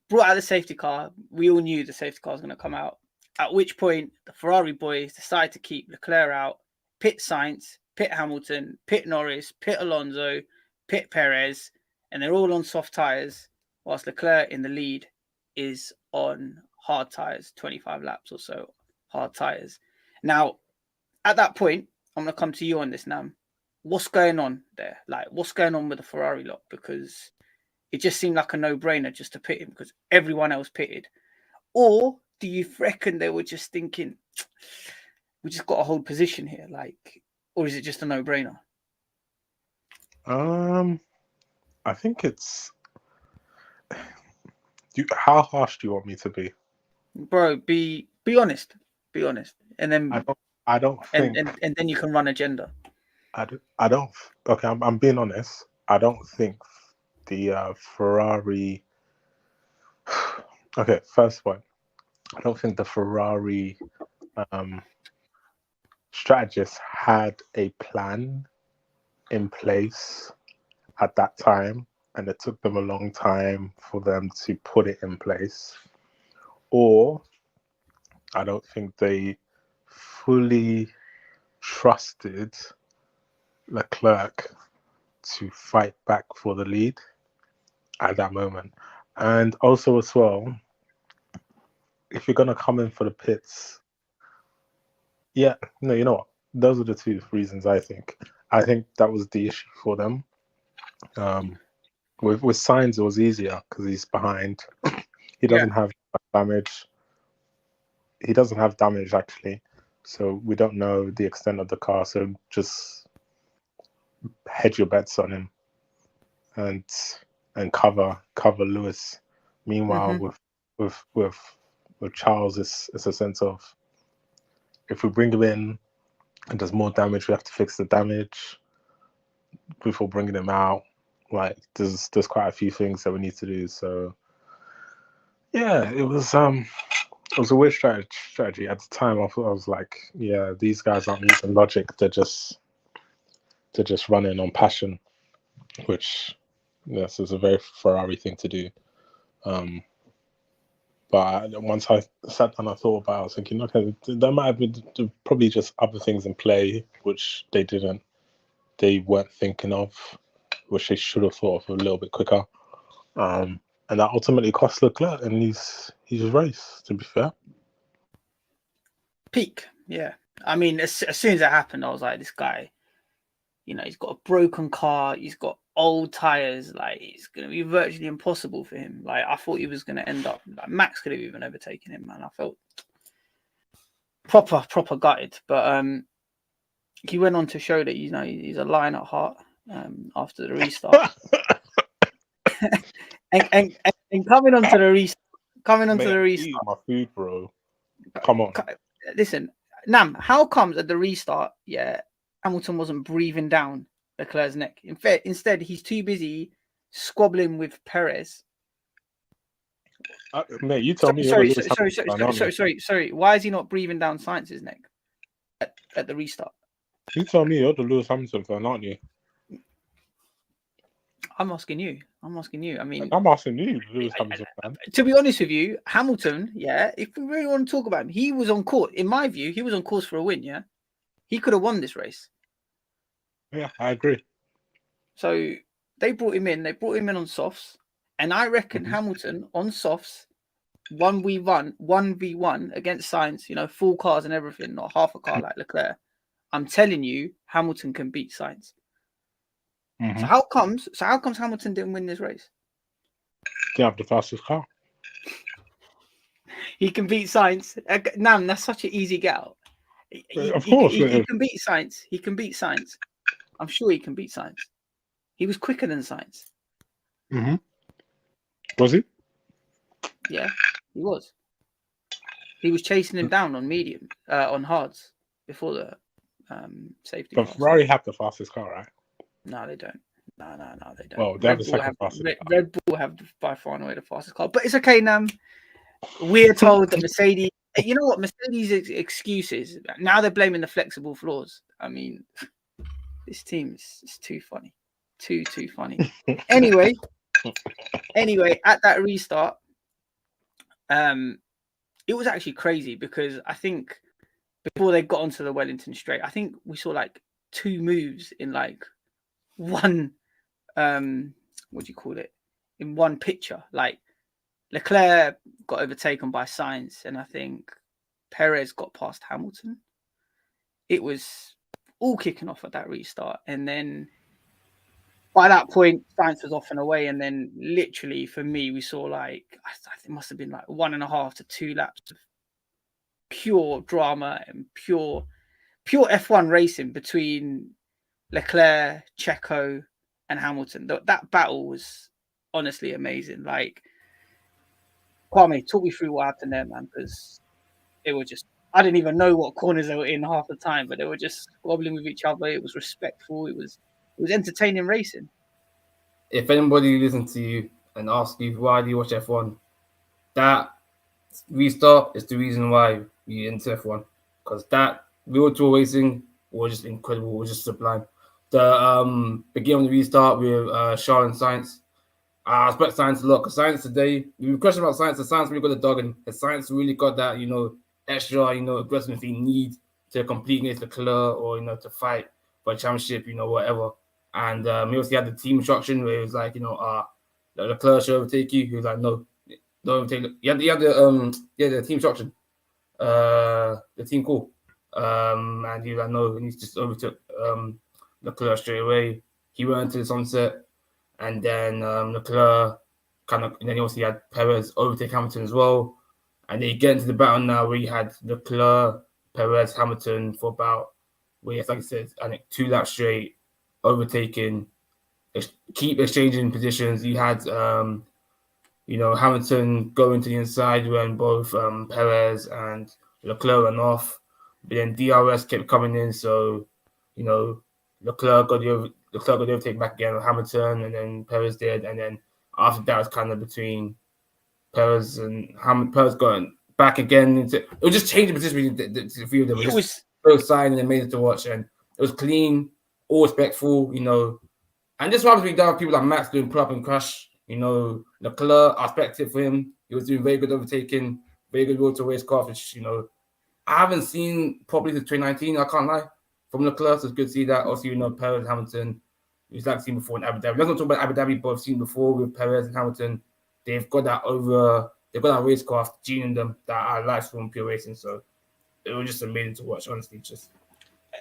Brought out the safety car. We all knew the safety car was going to come out. At which point, the Ferrari boys decided to keep Leclerc out, pit Sainz, pit Hamilton, pit Norris, pit Alonso, pit Perez, and they're all on soft tyres, whilst Leclerc in the lead is on hard tyres, 25 laps or so, hard tyres. Now, at that point, I'm going to come to you on this now. What's going on there? Like, what's going on with the Ferrari lot? Because it just seemed like a no-brainer just to pit him because everyone else pitted? Or do you reckon they were just thinking, we just got to hold position here, like, or is it just a no-brainer? I think it's. How harsh do you want me to be, bro? Be honest, and then I don't think. And then you can run agenda. I don't. Okay, I'm being honest. I don't think the Ferrari. Okay, first one. I don't think the Ferrari strategists had a plan in place at that time, and it took them a long time for them to put it in place. Or I don't think they fully trusted Leclerc to fight back for the lead at that moment. And also as well, if you're going to come in for the pits, you know what? Those are the two reasons I think. I think that was the issue for them. With Sainz, it was easier because he's behind. He doesn't have damage. He doesn't have damage, actually. So we don't know the extent of the car. So just hedge your bets on him and cover Lewis. Meanwhile, with Charles, it's a sense of, if we bring him in and there's more damage, we have to fix the damage before bringing him out. Like, there's quite a few things that we need to do. So yeah, it was a weird strategy at the time. I was like, yeah, these guys aren't using logic. They're just running on passion, which, yes, is a very Ferrari thing to do. But once I sat down, I thought about it, I was thinking, okay, there might have been probably just other things in play which they weren't thinking of, which they should have thought of a little bit quicker. And that ultimately cost Leclerc and his race, to be fair. Peak, yeah. I mean, as soon as it happened, I was like, this guy, you know, he's got a broken car, he's got old tires, like, it's going to be virtually impossible for him. Like, I thought he was going to end up, like, Max could have even overtaken him, man. I felt proper gutted. But he went on to show that, you know, he's a lion at heart after the restart. and coming onto the restart. Eat my food, bro. Come on. Listen, Nam, how comes at the restart, Hamilton wasn't breathing down Leclerc's neck? Instead, he's too busy squabbling with Perez. Mate, you tell me. Sorry. Why is he not breathing down Sainz's neck at the restart? You tell me, you're the Lewis Hamilton fan, aren't you? I'm asking you. I mean, I'm asking you, Lewis Hamilton fan. To be honest with you, Hamilton, if we really want to talk about him, he was on course. In my view, he was on course for a win. Yeah, he could have won this race. Yeah, I agree. So they brought him in. They brought him in on softs, and I reckon Hamilton on softs, 1v1 against Sainz. You know, full cars and everything, not half a car like Leclerc. I'm telling you, Hamilton can beat Sainz. So how comes Hamilton didn't win this race? He have the fastest car. He can beat Sainz. Nam, that's such an easy get out. Of course, he can beat Sainz. He can beat Sainz. I'm sure he can beat Sainz. He was quicker than Sainz. Was he? Yeah, he was. He was chasing him down on medium, on hards before the safety. But Ferrari have the fastest car, right? No, they don't. No, they don't. Well, they have the second fastest car. Red Bull have by far and away the fastest car. But it's okay, Nam. We're told that Mercedes... You know what? Mercedes' excuses, now they're blaming the flexible floors. I mean, this team is too funny. Too funny. Anyway, at that restart, it was actually crazy because I think before they got onto the Wellington straight, I think we saw like 2 moves in like one, what do you call it? In one picture. Like Leclerc got overtaken by Sainz, and I think Perez got past Hamilton. It was all kicking off at that restart, and then by that point, Sainz was off and away, and then literally for me, we saw like I think it must have been like 1.5 to 2 laps of pure drama and pure F1 racing between Leclerc, Checo, and Hamilton. That battle was honestly amazing. Like, Kwame, talk me through what happened there, man, because it was just, I didn't even know what corners they were in half the time, but they were just wobbling with each other. It was respectful. It was entertaining racing. If anybody listens to you and asks you why do you watch F1, that restart is the reason why you into F1, because that real tour racing was just incredible. It was just sublime. The beginning of the restart with Charles and Sainz. I respect Sainz a lot, because Sainz today, we question about Sainz, and Sainz really got the dog, and Sainz really got that, extra, aggressiveness he need to compete against Leclerc or, to fight for a championship, whatever. And he also had the team instruction where it was like, Leclerc should overtake you. He was like, no, don't overtake. He had the team instruction, the team call. And he was like, no, and he just overtook Leclerc straight away. He went into the sunset. And then Leclerc and then he also had Perez overtake Hamilton as well. And then you get into the battle now where you had Leclerc, Perez, Hamilton for about, like I said, I think 2 laps straight, overtaking, keep exchanging positions. You had, Hamilton going to the inside when both Perez and Leclerc went off. But then DRS kept coming in, so, Leclerc got the overtake back again with Hamilton, and then Perez did, and then after that was kind of between Perez and Hamilton. Perez going back again. It was just changing position between the few of them. It was both sides, and they made it to watch, and it was clean, all respectful, And this happens with people like Max doing pull up and crash. Leclerc, I respect it for him. He was doing very good overtaking, very good road to race car, which I haven't seen probably since 2019. I can't lie. From Leclerc, so it's good to see that. Also, Perez, Hamilton, we've like seen before in Abu Dhabi. Let's not talk about Abu Dhabi, but I've seen before with Perez and Hamilton. They've got that racecraft gene in them that I like from pure racing. So it was just amazing to watch, honestly.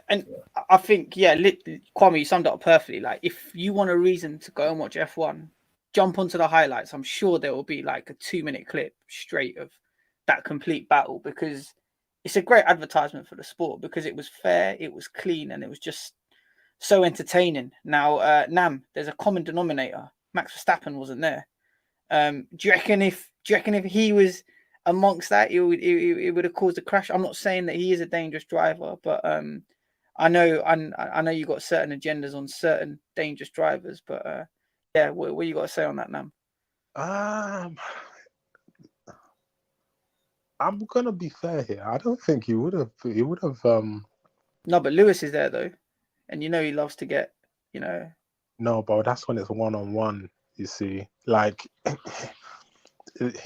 I think, Kwame, you summed it up perfectly. Like, if you want a reason to go and watch F1, jump onto the highlights. I'm sure there will be like a 2-minute clip straight of that complete battle, because it's a great advertisement for the sport, because it was fair, it was clean, and it was just so entertaining. Now, Nam, there's a common denominator. Max Verstappen wasn't there. Do you reckon if he was amongst that, it would have caused a crash? I'm not saying that he is a dangerous driver, but I know you got certain agendas on certain dangerous drivers. But what you got to say on that, Nam? I'm gonna be fair here. I don't think he would have. No, but Lewis is there though, and he loves to get. No, but that's when it's 1-on-1. You see, like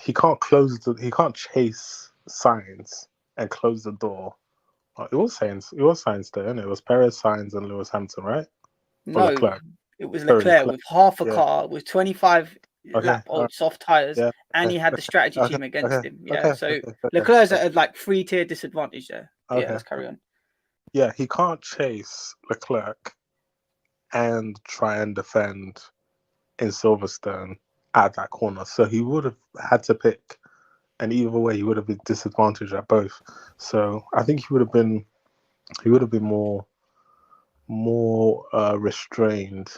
he can't chase Sainz and close the door. It was Sainz there, and it was Perez, Sainz, and Lewis Hamilton, right? No, Leclerc. It was Leclerc with half a car with 25 lap old soft tires, and he had the strategy team against him. So Leclerc's at a like 3-tier disadvantage there. Let's carry on. Yeah, he can't chase Leclerc and try and defend in Silverstone at that corner. So he would have had to pick, and either way, he would have been disadvantaged at both. So I think he would have been more restrained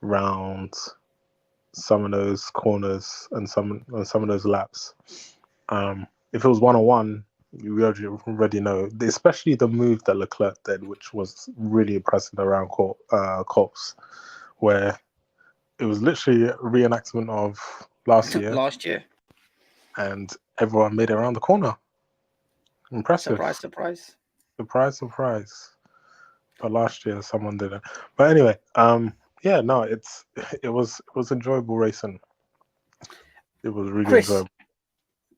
round some of those corners and some of those laps. If it was 1-on-1, we already know, especially the move that Leclerc did, which was really impressive around Copse, where it was literally a reenactment of last year, and everyone made it around the corner. Impressive. Surprise. But last year someone didn't. But anyway, it was enjoyable racing. It was really enjoyable.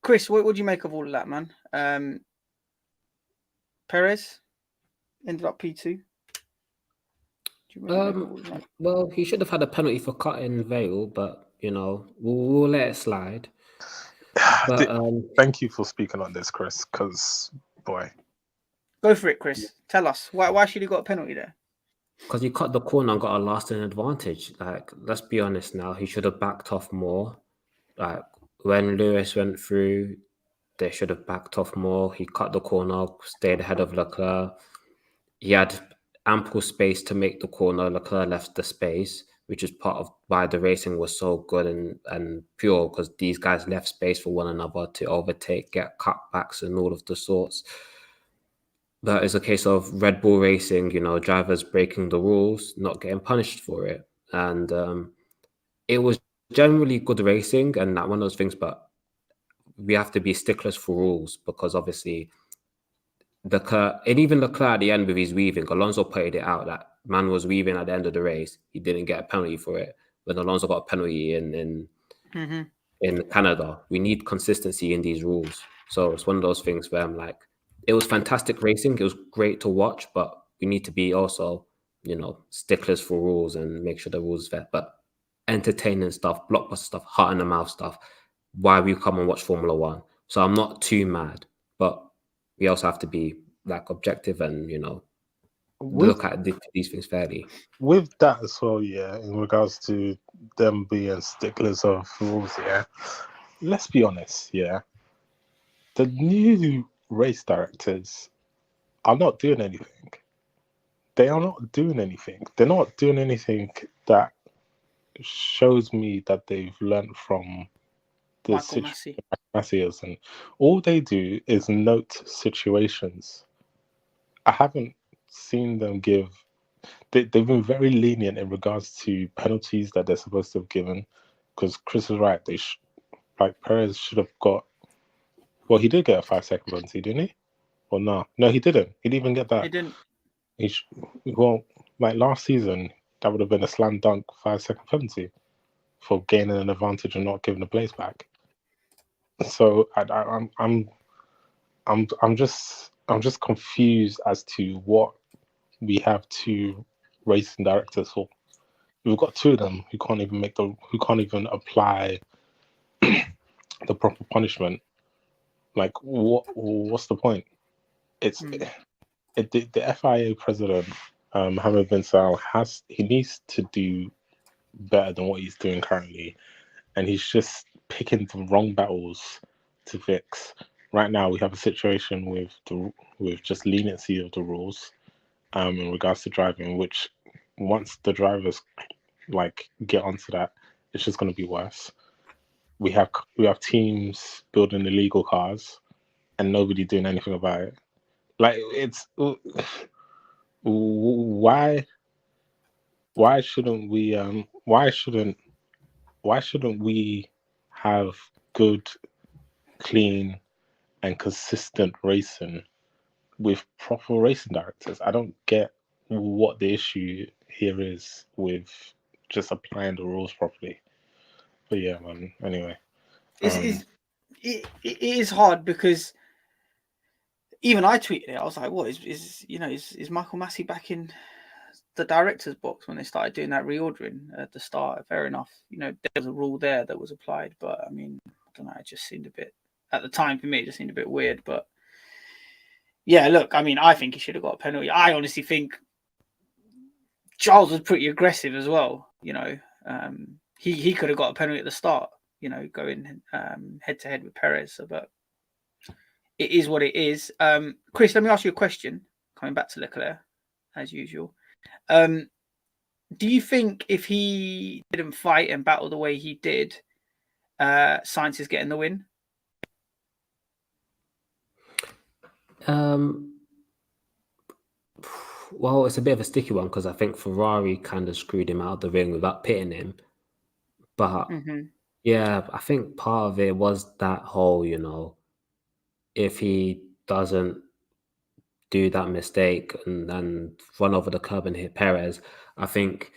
Chris, what do you make of all of that, man? Perez ended up P2. Well, he should have had a penalty for cutting Vale, but we'll let it slide. But, thank you for speaking on this, Chris, because boy. Go for it, Chris. Tell us. Why should he got a penalty there? Because he cut the corner and got a lasting advantage. Like, let's be honest now, he should have backed off more. Like, when Lewis went through, they should have backed off more. He cut the corner, stayed ahead of Leclerc. He had ample space to make the corner. Leclerc left the space, which is part of why the racing was so good and pure, because these guys left space for one another to overtake, get cutbacks and all of the sorts. That is a case of Red Bull racing, drivers breaking the rules, not getting punished for it. And it was generally good racing and that one of those things, but we have to be sticklers for rules, because obviously even Leclerc at the end with his weaving, Alonso pointed it out that man was weaving at the end of the race. He didn't get a penalty for it. When Alonso got a penalty in Canada, we need consistency in these rules. So it's one of those things where I'm like, it was fantastic racing. It was great to watch, but we need to be also, sticklers for rules and make sure the rules are fair. But entertaining stuff, blockbuster stuff, heart in the mouth stuff, why we come and watch Formula One. So I'm not too mad, but we also have to be like objective and, look at these things fairly. With that as well, yeah, in regards to them being sticklers of rules, yeah, let's be honest, yeah, the new race directors are not doing anything. They are not doing anything. They're not doing anything that shows me that they've learned from the situation. And all they do is note situations. I haven't seen them give. They've been very lenient in regards to penalties that they're supposed to have given. Because Chris is right. Perez should have got. Well, he did get a 5-second penalty, didn't he? Or no? No, he didn't. He didn't even get that. He didn't. Last season, that would have been a slam dunk 5-second penalty for gaining an advantage and not giving the place back. So I'm just confused as to what we have two racing directors for. We've got two of them who can't even apply the proper punishment. Like, what's the point? It's the FIA president, Mohammed bin Salman, he needs to do better than what he's doing currently, and he's just picking the wrong battles to fix. Right now, we have a situation with just leniency of the rules, in regards to driving, which once the drivers get onto that, it's just going to be worse. We have teams building illegal cars, and nobody doing anything about it. It's why shouldn't we have good, clean, and consistent racing with proper racing directors? I don't get what the issue here is with just applying the rules properly. But yeah, man. Anyway, it is hard because even I tweeted it. I was like, "What is Michael Massey back in the director's box when they started doing that reordering at the start?" Fair enough. There was a rule there that was applied, but I mean, I don't know. It just seemed a bit at the time for me. It just seemed a bit weird. But yeah, look, I mean, I think he should have got a penalty. I honestly think Charles was pretty aggressive as well. He could have got a penalty at the start. Going head to head with Perez. But it is what it is. Chris, let me ask you a question. Coming back to Leclerc, as usual. Do you think if he didn't fight and battle the way he did, Sainz is getting the win? Well, it's a bit of a sticky one because I think Ferrari kind of screwed him out of the ring without pitting him. But yeah, I think part of it was that whole, if he doesn't do that mistake and run over the curb and hit Perez, I think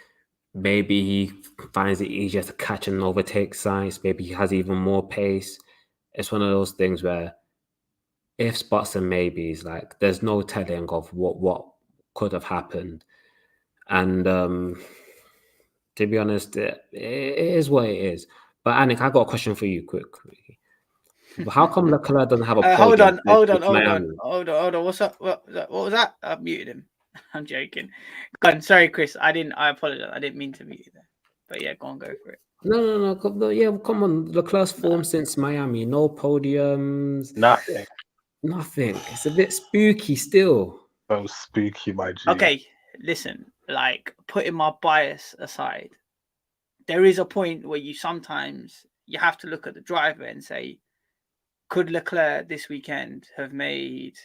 maybe he finds it easier to catch and overtake Sainz. Maybe he has even more pace. It's one of those things where ifs, buts, and maybes. Like, there's no telling of what could have happened. And to be honest, it is what it is. But Anik, I got a question for you, quickly. How come Leclerc doesn't have a podium? Hold on. What's up? What was that? I muted him. I'm joking. Go on, sorry, Chris. I apologize. I didn't mean to mute you there. But yeah, go on, go for it. No. Yeah, come on. Leclerc's form since Miami. No podiums. Nothing. It's a bit spooky still. So spooky, my G. Okay, listen. Like, putting my bias aside, there is a point where you have to look at the driver and say, could Leclerc this weekend have made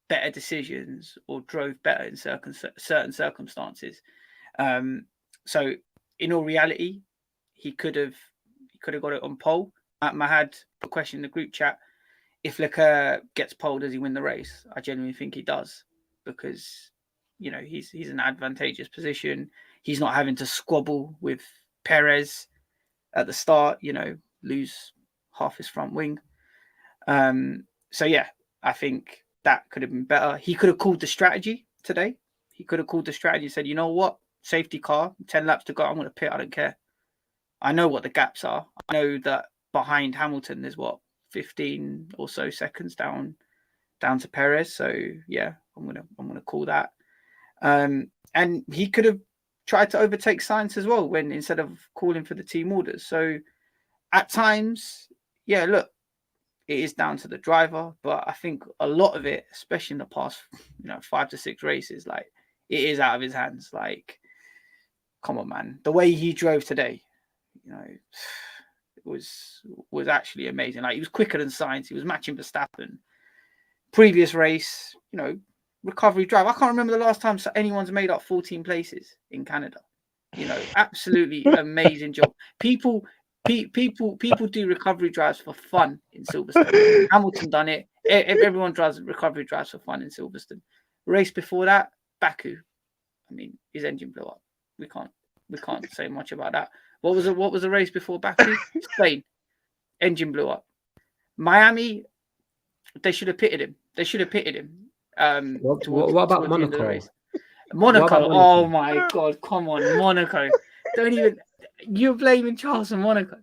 better decisions or drove better in certain circumstances? So in all reality, he could have got it on pole. I had a question in the group chat: if Leclerc gets pole, does he win the race? I genuinely think he does, because he's in an advantageous position. He's not having to squabble with Perez at the start. Lose half his front wing. So yeah, I think that could have been better. He could have called the strategy today. He could have called the strategy and said, you know what, safety car, 10 laps to go, I'm going to pit, I don't care. I know what the gaps are. I know that behind Hamilton there's 15 or so seconds down to Perez. So yeah, I'm gonna call that. And he could have tried to overtake Sainz as well, when instead of calling for the team orders. So at times, yeah, look, it is down to the driver, but I think a lot of it, especially in the past, 5 to 6 races, like, it is out of his hands. Like, come on, man. The way he drove today, it was actually amazing. Like, he was quicker than Sainz. He was matching Verstappen. Previous race, recovery drive. I can't remember the last time anyone's made up 14 places in Canada. Absolutely amazing job. People do recovery drives for fun in Silverstone. Hamilton done it. Everyone drives recovery drives for fun in Silverstone. Race before that, Baku. I mean, his engine blew up. We can't say much about that. What was the race before Baku? Spain. Engine blew up. Miami, they should have pitted him. What about Monaco? Monaco. Oh my God! Come on, Monaco. Don't even. You're blaming Charles and Monaco.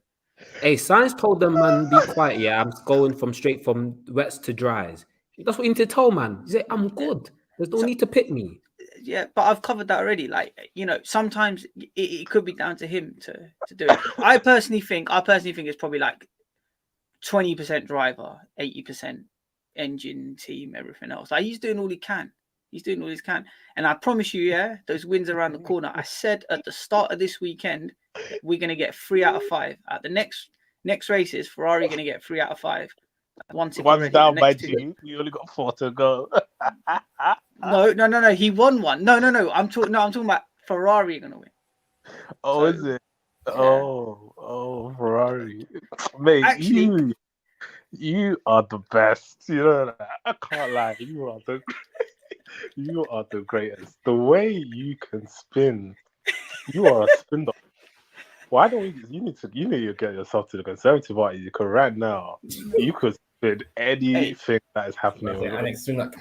Hey, Sainz told them, man, be quiet. Yeah, I'm going straight from wets to dries. That's what you need to tell, man. He said, I'm good. There's no need to pit me. Yeah, but I've covered that already. Like, sometimes it could be down to him to do it. I personally think it's probably like 20% driver, 80% engine, team, everything else. Like, he's doing all he can. And I promise you, yeah, those wins around the corner. I said at the start of this weekend, we're going to get 3 out of 5. At the next races, Ferrari going to get 3 out of 5. One's down by 2. You only got 4 to go. No. He won one. No. I'm talking about Ferrari going to win. Oh, so, is it? Yeah. Oh, Ferrari, mate. Actually, you are the best. You know that. I can't lie. You are the greatest. The way you can spin, you are a spin doctor. Why don't we? You need to get yourself to the Conservative Party, because right now you could spin anything that is happening. Anik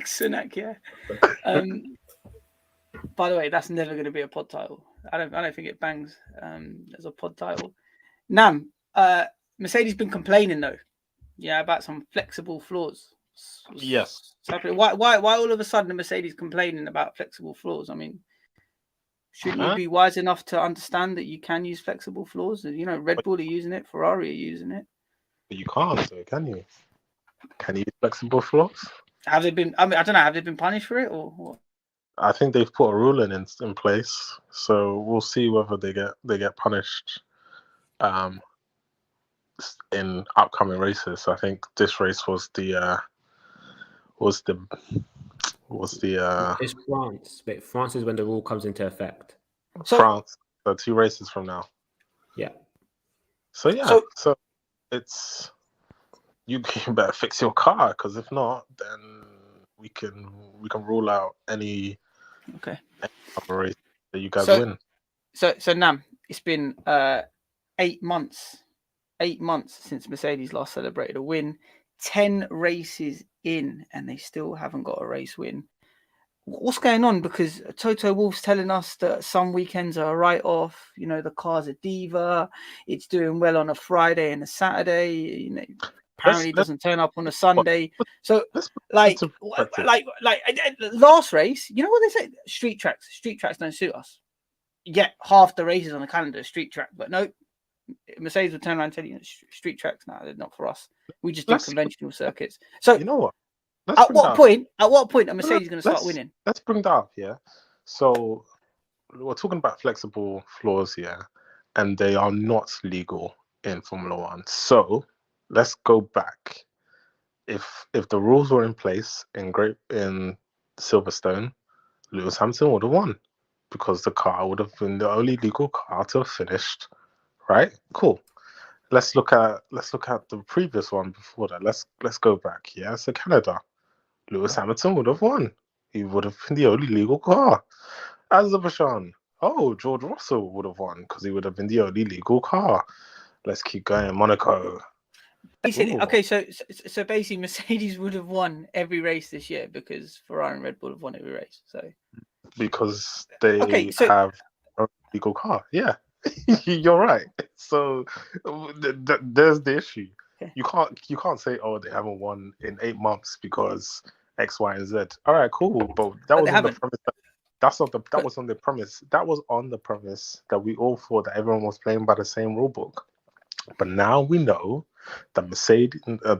Sunak, yeah. By the way, that's never going to be a pod title. I don't think it bangs as a pod title. Nam, Mercedes been complaining though, about some flexible floors. Yes. Why all of a sudden are Mercedes complaining about flexible floors? I mean, shouldn't you be wise enough to understand that you can use flexible floors? Red Bull are using it, Ferrari are using it. But you can't, so can you? Can you use flexible floors? Have they been? I mean, I don't know. Have they been punished for it or what? I think they've put a ruling in place, so we'll see whether they get punished in upcoming races. I think this race was the It's France, but France is when the rule comes into effect. France. So 2 races from now. Yeah. So yeah. So it's you better fix your car, because if not, then we can rule out any other race that you guys win. So Nam, it's been 8 months. 8 months since Mercedes last celebrated a win. 10 races in, and they still haven't got a race win. What's going on? Because Toto Wolff's telling us that some weekends are a write-off. The car's a diva. It's doing well on a Friday and a Saturday. Apparently, let's doesn't turn up on a Sunday. So, let's put like, into perspective. last race, you know what they say? Street tracks don't suit us. Yet half the races on the calendar are street track, but no, Mercedes will turn around and tell you street tracks. No, they're not for us. We just do Let's- conventional circuits. So, You know what? at what point are Mercedes going to start winning? Let's bring that up, yeah. So we're talking about flexible floors here, and they are not legal in Formula One. So let's go back. If the rules were in place in Silverstone, Lewis Hamilton would have won because the car would have been the only legal car to have finished. Right? Cool. Let's look at the previous one before that. Let's go back. Yeah, so Canada, Lewis Hamilton would have won. He would have been the only legal car. Azerbaijan, George Russell would have won because he would have been the only legal car. Let's keep going. Monaco. Basically, Ooh. okay, so basically, Mercedes would have won every race this year because Ferrari and Red Bull have won every race. So Because they so- have a legal car. Yeah, you're right. So there's the issue. Okay. You can't say they haven't won in 8 months because X, Y, and Z. All right, cool, but that was on the premise. That was on the premise. That was on the premise that we all thought that everyone was playing by the same rule book. But now we know that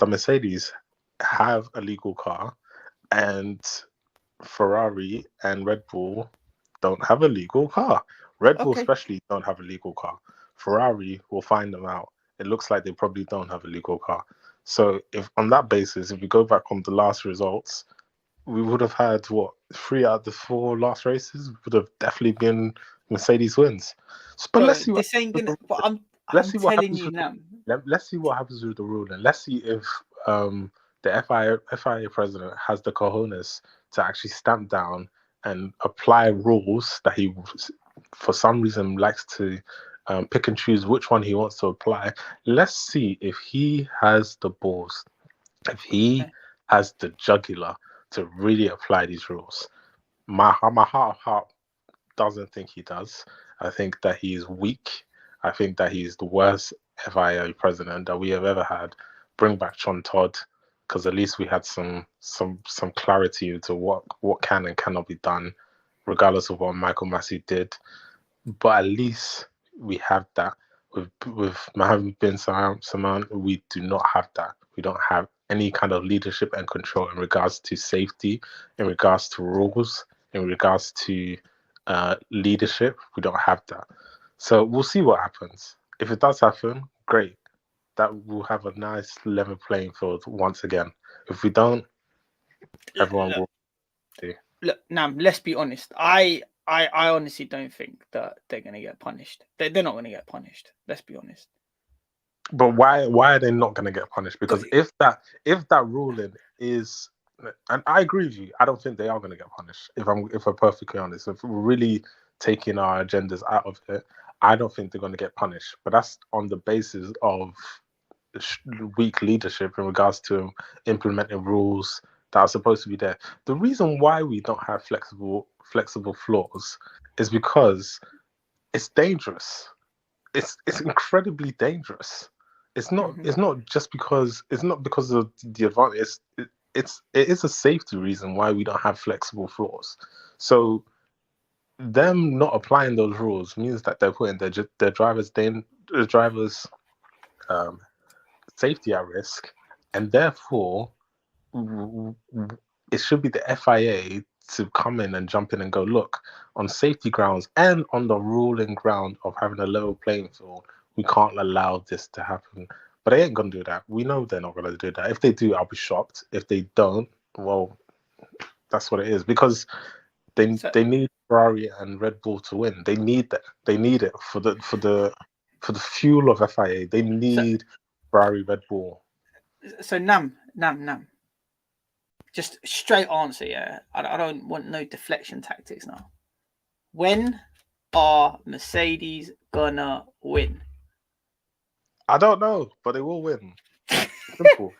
Mercedes have a legal car, and Ferrari and Red Bull don't have a legal car. Red Bull especially don't have a legal car. Ferrari will find them out. It looks like they probably don't have a legal car. So if on that basis, if we go back on the last results, we would have had 3 out of the 4 last races would have definitely been Mercedes wins. But let's see what this ain't gonna. But I'm telling you now. Let's see what happens with the ruling. Let's see if the FIA president has the cojones to actually stamp down and apply rules that he, for some reason, likes to pick and choose which one he wants to apply. Let's see if he has the balls, if he has the jugular to really apply these rules. My heart of heart doesn't think he does. I think that he is weak. I think that he's the worst FIA president that we have ever had. Bring back John Todd, because at least we had some clarity into what can and cannot be done, regardless of what Michael Massey did. But at least we have that. With Mohammed bin Salman, we do not have that. We don't have any kind of leadership and control in regards to safety, in regards to rules, in regards to leadership. We don't have that. So we'll see what happens. If it does happen, great. That will have a nice level playing field once again. If we don't, everyone will do. Look, Nam, let's be honest. I honestly don't think that they're going to get punished. They're not going to get punished. Let's be honest. But why are they not going to get punished? Because if that ruling is, and I agree with you, I don't think they are going to get punished. If we're perfectly honest, if we're really taking our agendas out of it, I don't think they're going to get punished. But that's on the basis of weak leadership in regards to implementing rules that are supposed to be there. The reason why we don't have flexible floors is because it's dangerous. It's incredibly dangerous. It's not just because of the advantage. It is a safety reason why we don't have flexible floors. So them not applying those rules means that they're putting their drivers' safety at risk, and therefore it should be the FIA to come in and jump in and go, look, on safety grounds and on the ruling ground of having a level playing field, we can't allow this to happen. But they ain't gonna do that. We know they're not gonna do that. If they do, I'll be shocked. If they don't, well, that's what it is. Because they need Ferrari and Red Bull to win. They need that. They need it for the fuel of FIA. They need Ferrari, Red Bull. So Nam. Just straight answer, yeah. I don't want no deflection tactics now. When are Mercedes gonna win? I don't know, but they will win. Simple.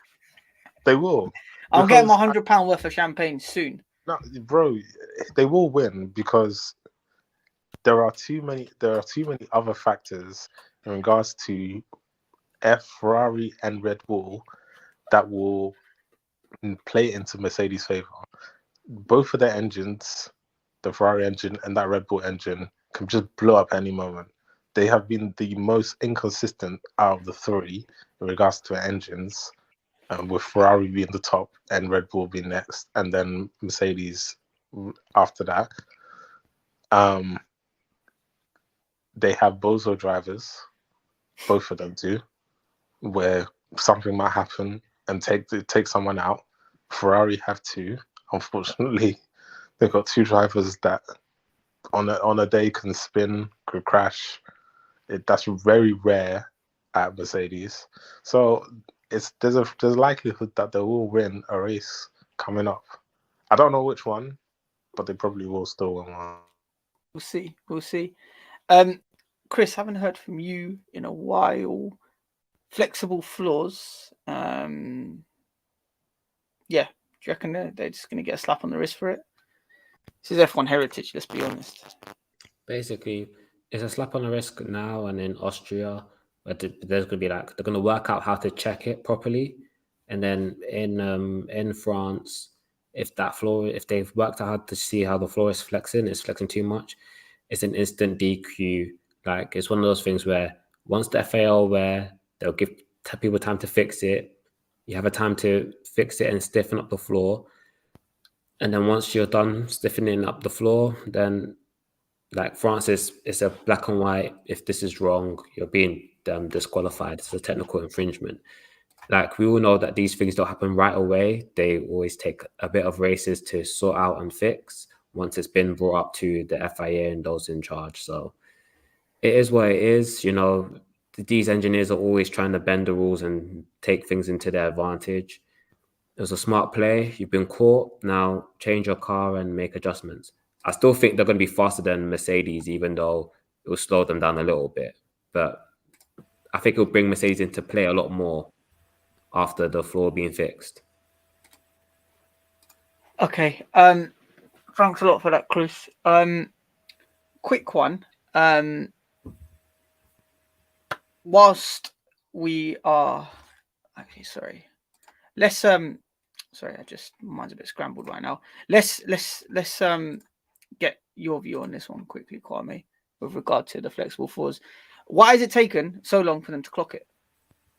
They will. I'll get my £100 worth of champagne soon. No, bro, they will win because there are too many other factors in regards to Ferrari and Red Bull that will play into Mercedes' favor. Both of their engines, the Ferrari engine and that Red Bull engine, can just blow up any moment. They have been the most inconsistent out of the three in regards to engines, with Ferrari being the top and Red Bull being next, and then Mercedes after that. They have bozo drivers, both of them do, where something might happen and take someone out. Ferrari have two. Unfortunately, they've got two drivers that on a day can spin, could crash. That's very rare at Mercedes. So there's a likelihood that they will win a race coming up. I don't know which one, but they probably will still win one. We'll see. Chris, haven't heard from you in a while. Flexible floors. Yeah, do you reckon they're just going to get a slap on the wrist for it? This is F1 heritage, let's be honest. Basically, it's a slap on the wrist now, and in Austria, but there's going to be they're going to work out how to check it properly, and then in France, if they've worked out how to see how the floor is flexing too much, it's an instant DQ. It's one of those things where once the FAA are aware, they'll give people time to fix it. You have a time to fix it and stiffen up the floor. And then once you're done stiffening up the floor, then France is a black and white. If this is wrong, you're being disqualified. It's a technical infringement. We all know that these things don't happen right away. They always take a bit of races to sort out and fix once it's been brought up to the FIA and those in charge. So it is what it is. These engineers are always trying to bend the rules and take things into their advantage. It was a smart play. You've been caught. Now change your car and make adjustments. I still think they're going to be faster than Mercedes, even though it will slow them down a little bit. But I think it'll bring Mercedes into play a lot more after the floor being fixed. Okay. Thanks a lot for that, Chris. Quick one. Whilst we are sorry. Let's mine's a bit scrambled right now. Let's get your view on this one quickly, Kwame, with regard to the flexible floors. Why has it taken so long for them to clock it?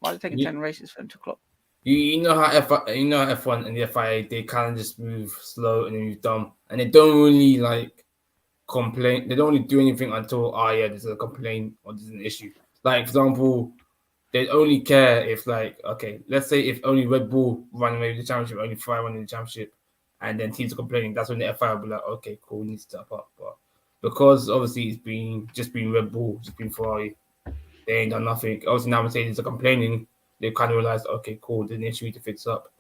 Why has it taken 10 races for them to clock? You know how F1 and the FIA, they kind of just move slow and then move dumb, and they don't really complain. They don't really do anything until there's a complaint or there's an issue. For example, they only care if let's say if only Red Bull run away with the championship, only Ferrari won the championship, and then teams are complaining. That's when the FIA will be like, okay, cool, we need to step up. But because obviously it's been Red Bull, just been Ferrari, they ain't done nothing. Obviously now Mercedes are complaining. They kind of realized, okay, cool, there's an issue to fix up.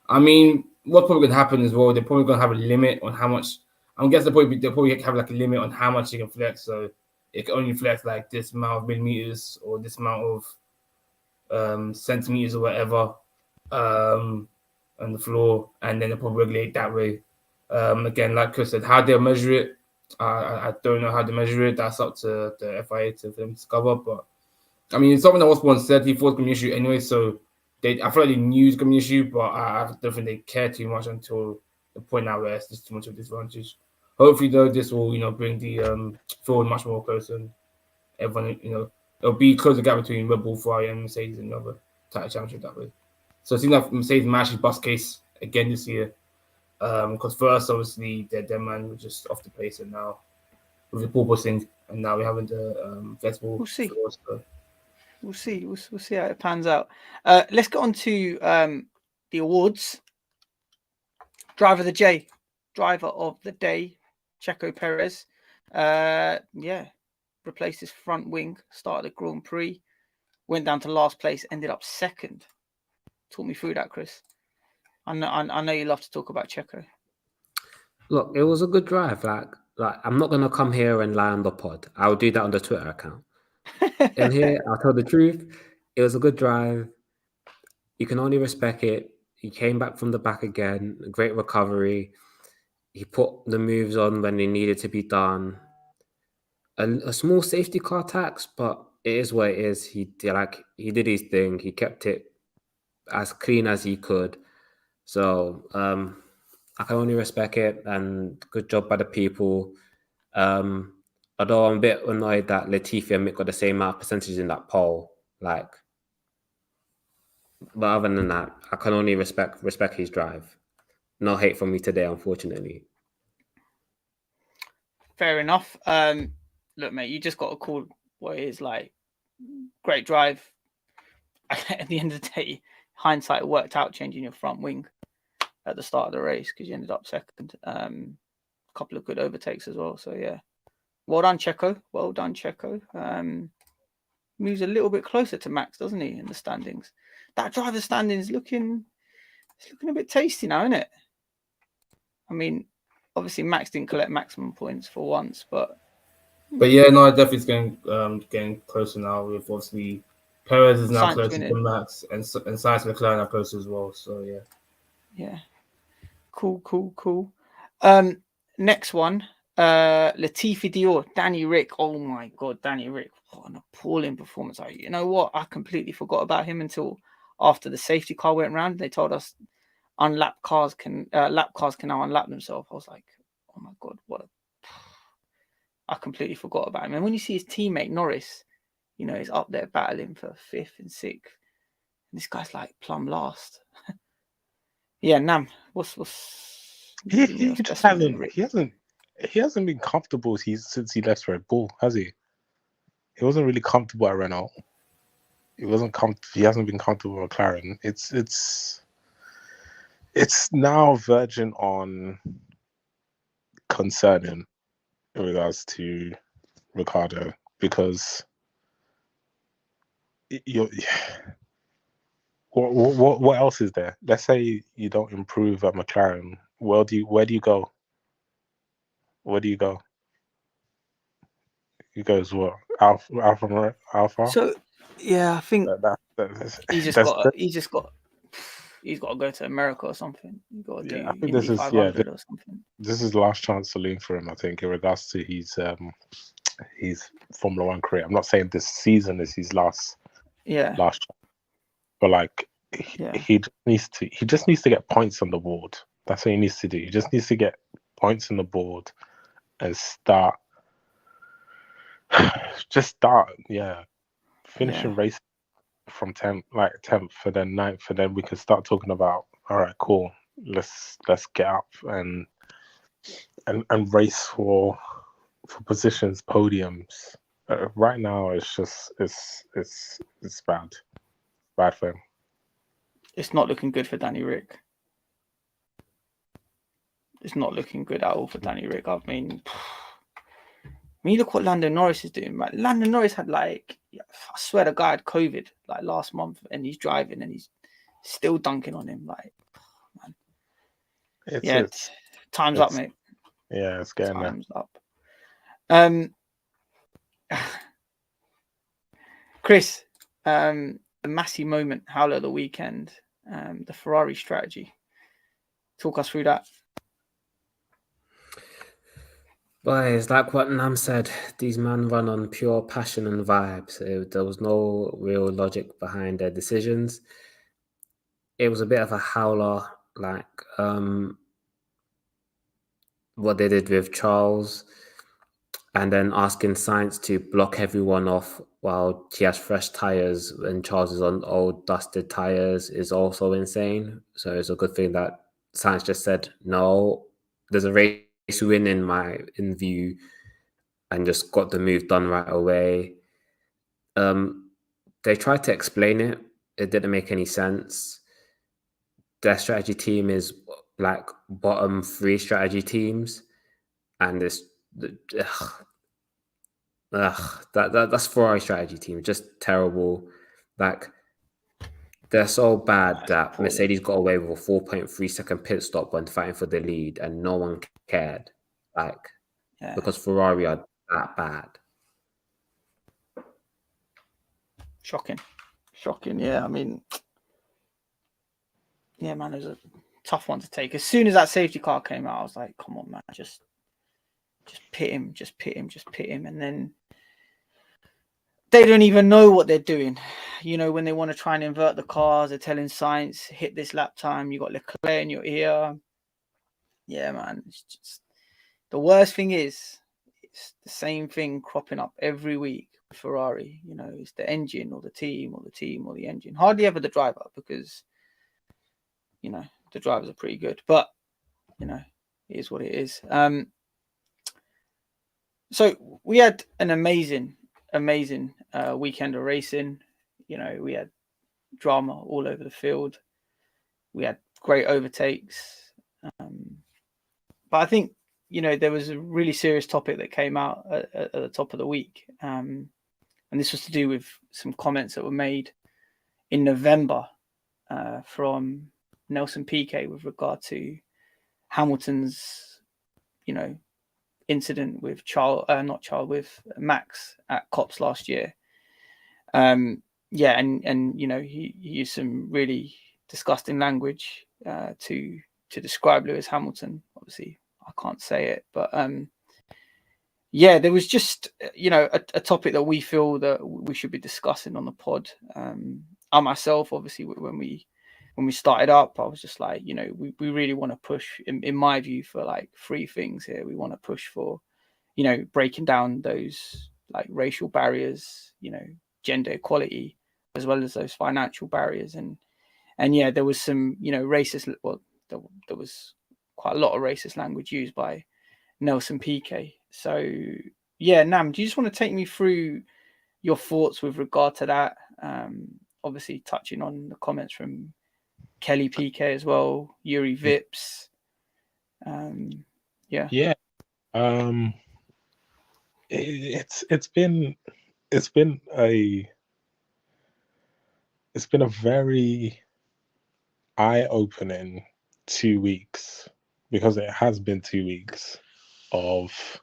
I mean, what's probably going to happen as well, they're probably going to have a limit on how much. I guess they'll probably have a limit on how much you can flex. So it can only flex this amount of millimeters or this amount of centimeters or whatever on the floor, and then they'll probably regulate that way. Again, like Chris said, how they'll measure it, I don't know how to measure it. That's up to the FIA for them to discover. But I mean, it's something that was once said before it's going to be an issue anyway. So I feel like they knew it's going to be an issue, but I don't think they care too much until the point now where it's just too much of a disadvantage. Hopefully, though, this will bring the field much more closer, and everyone it'll be closer gap between Red Bull, Ferrari, and Mercedes in another title championship that way. So it seems like Mercedes might actually bust case again this year. Because first, obviously, their man was just off the pace, and now with the porpoising, and now we're having the flexible. We'll see. Floors, so. We'll see how it pans out. Let's get on to the awards. Driver of the day, Checo Perez. Replaced his front wing, started the Grand Prix, went down to last place, ended up second. Talk me through that, Chris. I know you love to talk about Checo. Look, it was a good drive. I'm not gonna come here and lie on the pod. I'll do that on the Twitter account. And here, I'll tell the truth. It was a good drive. You can only respect it. He came back from the back again. A great recovery. He put the moves on when they needed to be done. A small safety car tax, but it is what it is. He did his thing. He kept it as clean as he could. So I can only respect it, and good job by the people. Although I'm a bit annoyed that Latifi and Mick got the same amount of percentage in that poll. But other than that, I can only respect his drive. No hate from me today, unfortunately. Fair enough. Look, mate, you just got to call what it is. Like, great drive. At the end of the day, hindsight, it worked out changing your front wing at the start of the race because you ended up second. A couple of good overtakes as well. So yeah, well done, Checo. Well done, Checo. Moves a little bit closer to Max, doesn't he, in the standings? That driver standings looking a bit tasty now, isn't it? I mean, obviously Max didn't collect maximum points for once, but yeah, no, it definitely is getting closer now. With obviously Perez is now Sainz closer winning. to Max, and Sainz and Leclerc are closer as well. So yeah. Yeah. Cool. Next one. Latifi Dior, Danny Rick. Oh my god, Danny Rick. What an appalling performance. You know what? I completely forgot about him until after the safety car went round. They told us lap cars can now unlap themselves. I was like, oh my god, I completely forgot about him. And when you see his teammate Norris, you know, he's up there battling for 5th and 6th. And this guy's like plumb last. Yeah, Nam, what's He just he hasn't been comfortable since he left Red Bull, has he? He wasn't really comfortable at Renault. He hasn't been comfortable with McLaren. It's now verging on concerning in regards to Ricardo, because what else is there? Let's say you don't improve at McLaren. Where do you go? Where do you go? He goes what? Alpha. So yeah, I think he's got to go to America or something. You got to do Indy 500 or something. This is last chance saloon for him, I think, in regards to his Formula One career. I'm not saying this season is his last chance, but like he just needs to get points on the board. That's what he needs to do. He just needs to get points on the board and start finishing race from 10th, and then 9th, and then we can start talking about, all right, cool, let's get up and race for positions, podiums. Right now it's just it's bad for him. It's not looking good for Danny Rick. It's not looking good at all for Danny Rick. I mean, look what Lando Norris is doing. Right? Lando Norris had I swear to God, COVID like last month, and he's driving and he's still dunking on him. Like, man, time's up, mate. Yeah, it's getting time's there. Up. Chris, the Massey moment, howler of the weekend, the Ferrari strategy. Talk us through that. Boys, like what Nam said, these men run on pure passion and vibes. There was no real logic behind their decisions. It was a bit of a howler, like what they did with Charles, and then asking Sainz to block everyone off while he has fresh tires and Charles is on old dusted tires is also insane. So it's a good thing that Sainz just said, no, there's a race win in view, and just got the move done right away. They tried to explain it. It didn't make any sense. Their strategy team is like bottom 3 strategy teams, and that's Ferrari strategy team, just terrible. Like, they're so bad that Mercedes got away with a 4.3 second pit stop when fighting for the lead, and no one cared. Because Ferrari are that bad. Shocking. Yeah, I mean, yeah, man, it was a tough one to take. As soon as that safety car came out, I was like, come on, man, just pit him. And then they don't even know what they're doing. You know, when they want to try and invert the cars, they're telling Sainz, hit this lap time. You got Leclerc in your ear. Yeah, man. It's just the worst thing is it's the same thing cropping up every week with Ferrari. You know, it's the engine or the team or the team or the engine. Hardly ever the driver, because, you know, the drivers are pretty good. But, you know, it is what it is. So we had an amazing weekend of racing. You know, we had drama all over the field. We had great overtakes. But I think, you know, there was a really serious topic that came out at the top of the week. And this was to do with some comments that were made in November from Nelson Piquet with regard to Hamilton's, you know, incident with with Max at Cops last year. And you know, he used some really disgusting language to describe Lewis Hamilton. Obviously, I can't say it, but there was just, you know, a topic that we feel that we should be discussing on the pod. I myself, obviously, when we started up, I was just like, you know, we really want to push, in my view, for like 3 things here. We want to push for, you know, breaking down those like racial barriers, you know, gender equality, as well as those financial barriers. And yeah, there was some, you know, racist, well, there was quite a lot of racist language used by Nelson Piquet. So yeah, Nam, do you just want to take me through your thoughts with regard to that? Obviously touching on the comments from Kelly Piquet as well, Yuri Vips. Yeah. It's been a very eye-opening 2 weeks, because it has been 2 weeks of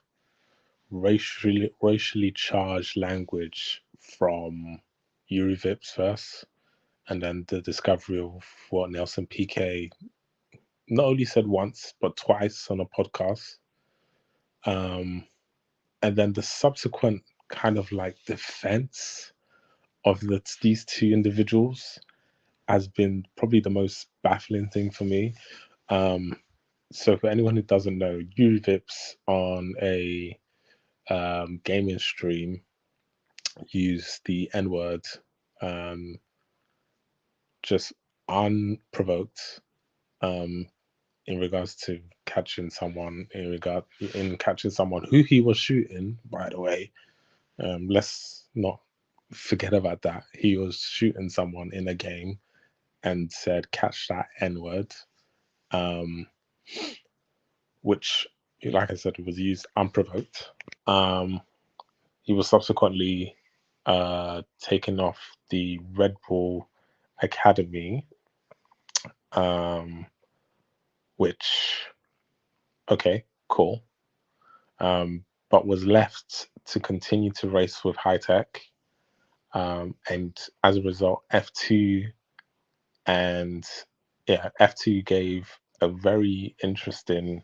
racially charged language from Yuri Vips first, and then the discovery of what Nelson Piquet not only said once but twice on a podcast, and then the subsequent kind of like defense of these 2 individuals has been probably the most baffling thing for me. So for anyone who doesn't know, Yuri Vips on a gaming stream used the N-word just unprovoked in regards to catching someone, catching someone who he was shooting, by the way. Let's not forget about that. He was shooting someone in a game and said, "Catch that N-word," which, like I said, was used unprovoked. He was subsequently taken off the Red Bull Academy, which, okay, cool, but was left to continue to race with High Tech, and as a result, F2 gave a very interesting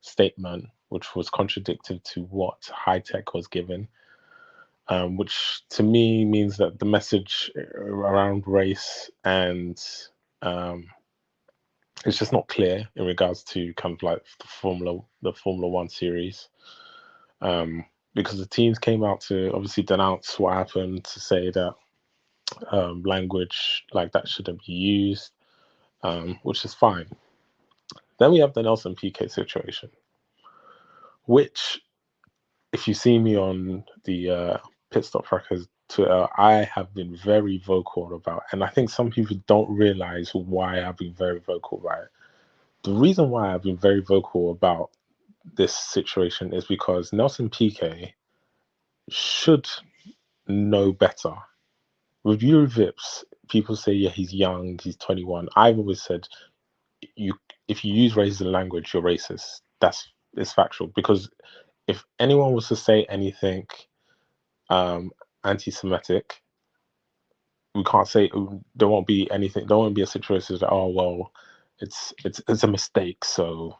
statement, which was contradictory to what High Tech was given, which to me means that the message around race and it's just not clear in regards to kind of like the Formula One series, because the teams came out to obviously denounce what happened, to say that language like that shouldn't be used, which is fine. Then we have the Nelson Piquet situation, which, if you see me on the Pitstop Fracas Twitter, I have been very vocal about, and I think some people don't realize why I've been very vocal about it. The reason why I've been very vocal about this situation is because Nelson Piquet should know better. With Yuri Vips, people say, yeah, he's young, he's 21. I've always said, if you use racist language, you're racist. It's factual, because if anyone was to say anything anti-Semitic, we can't say, there won't be a situation that, oh well, it's a mistake, so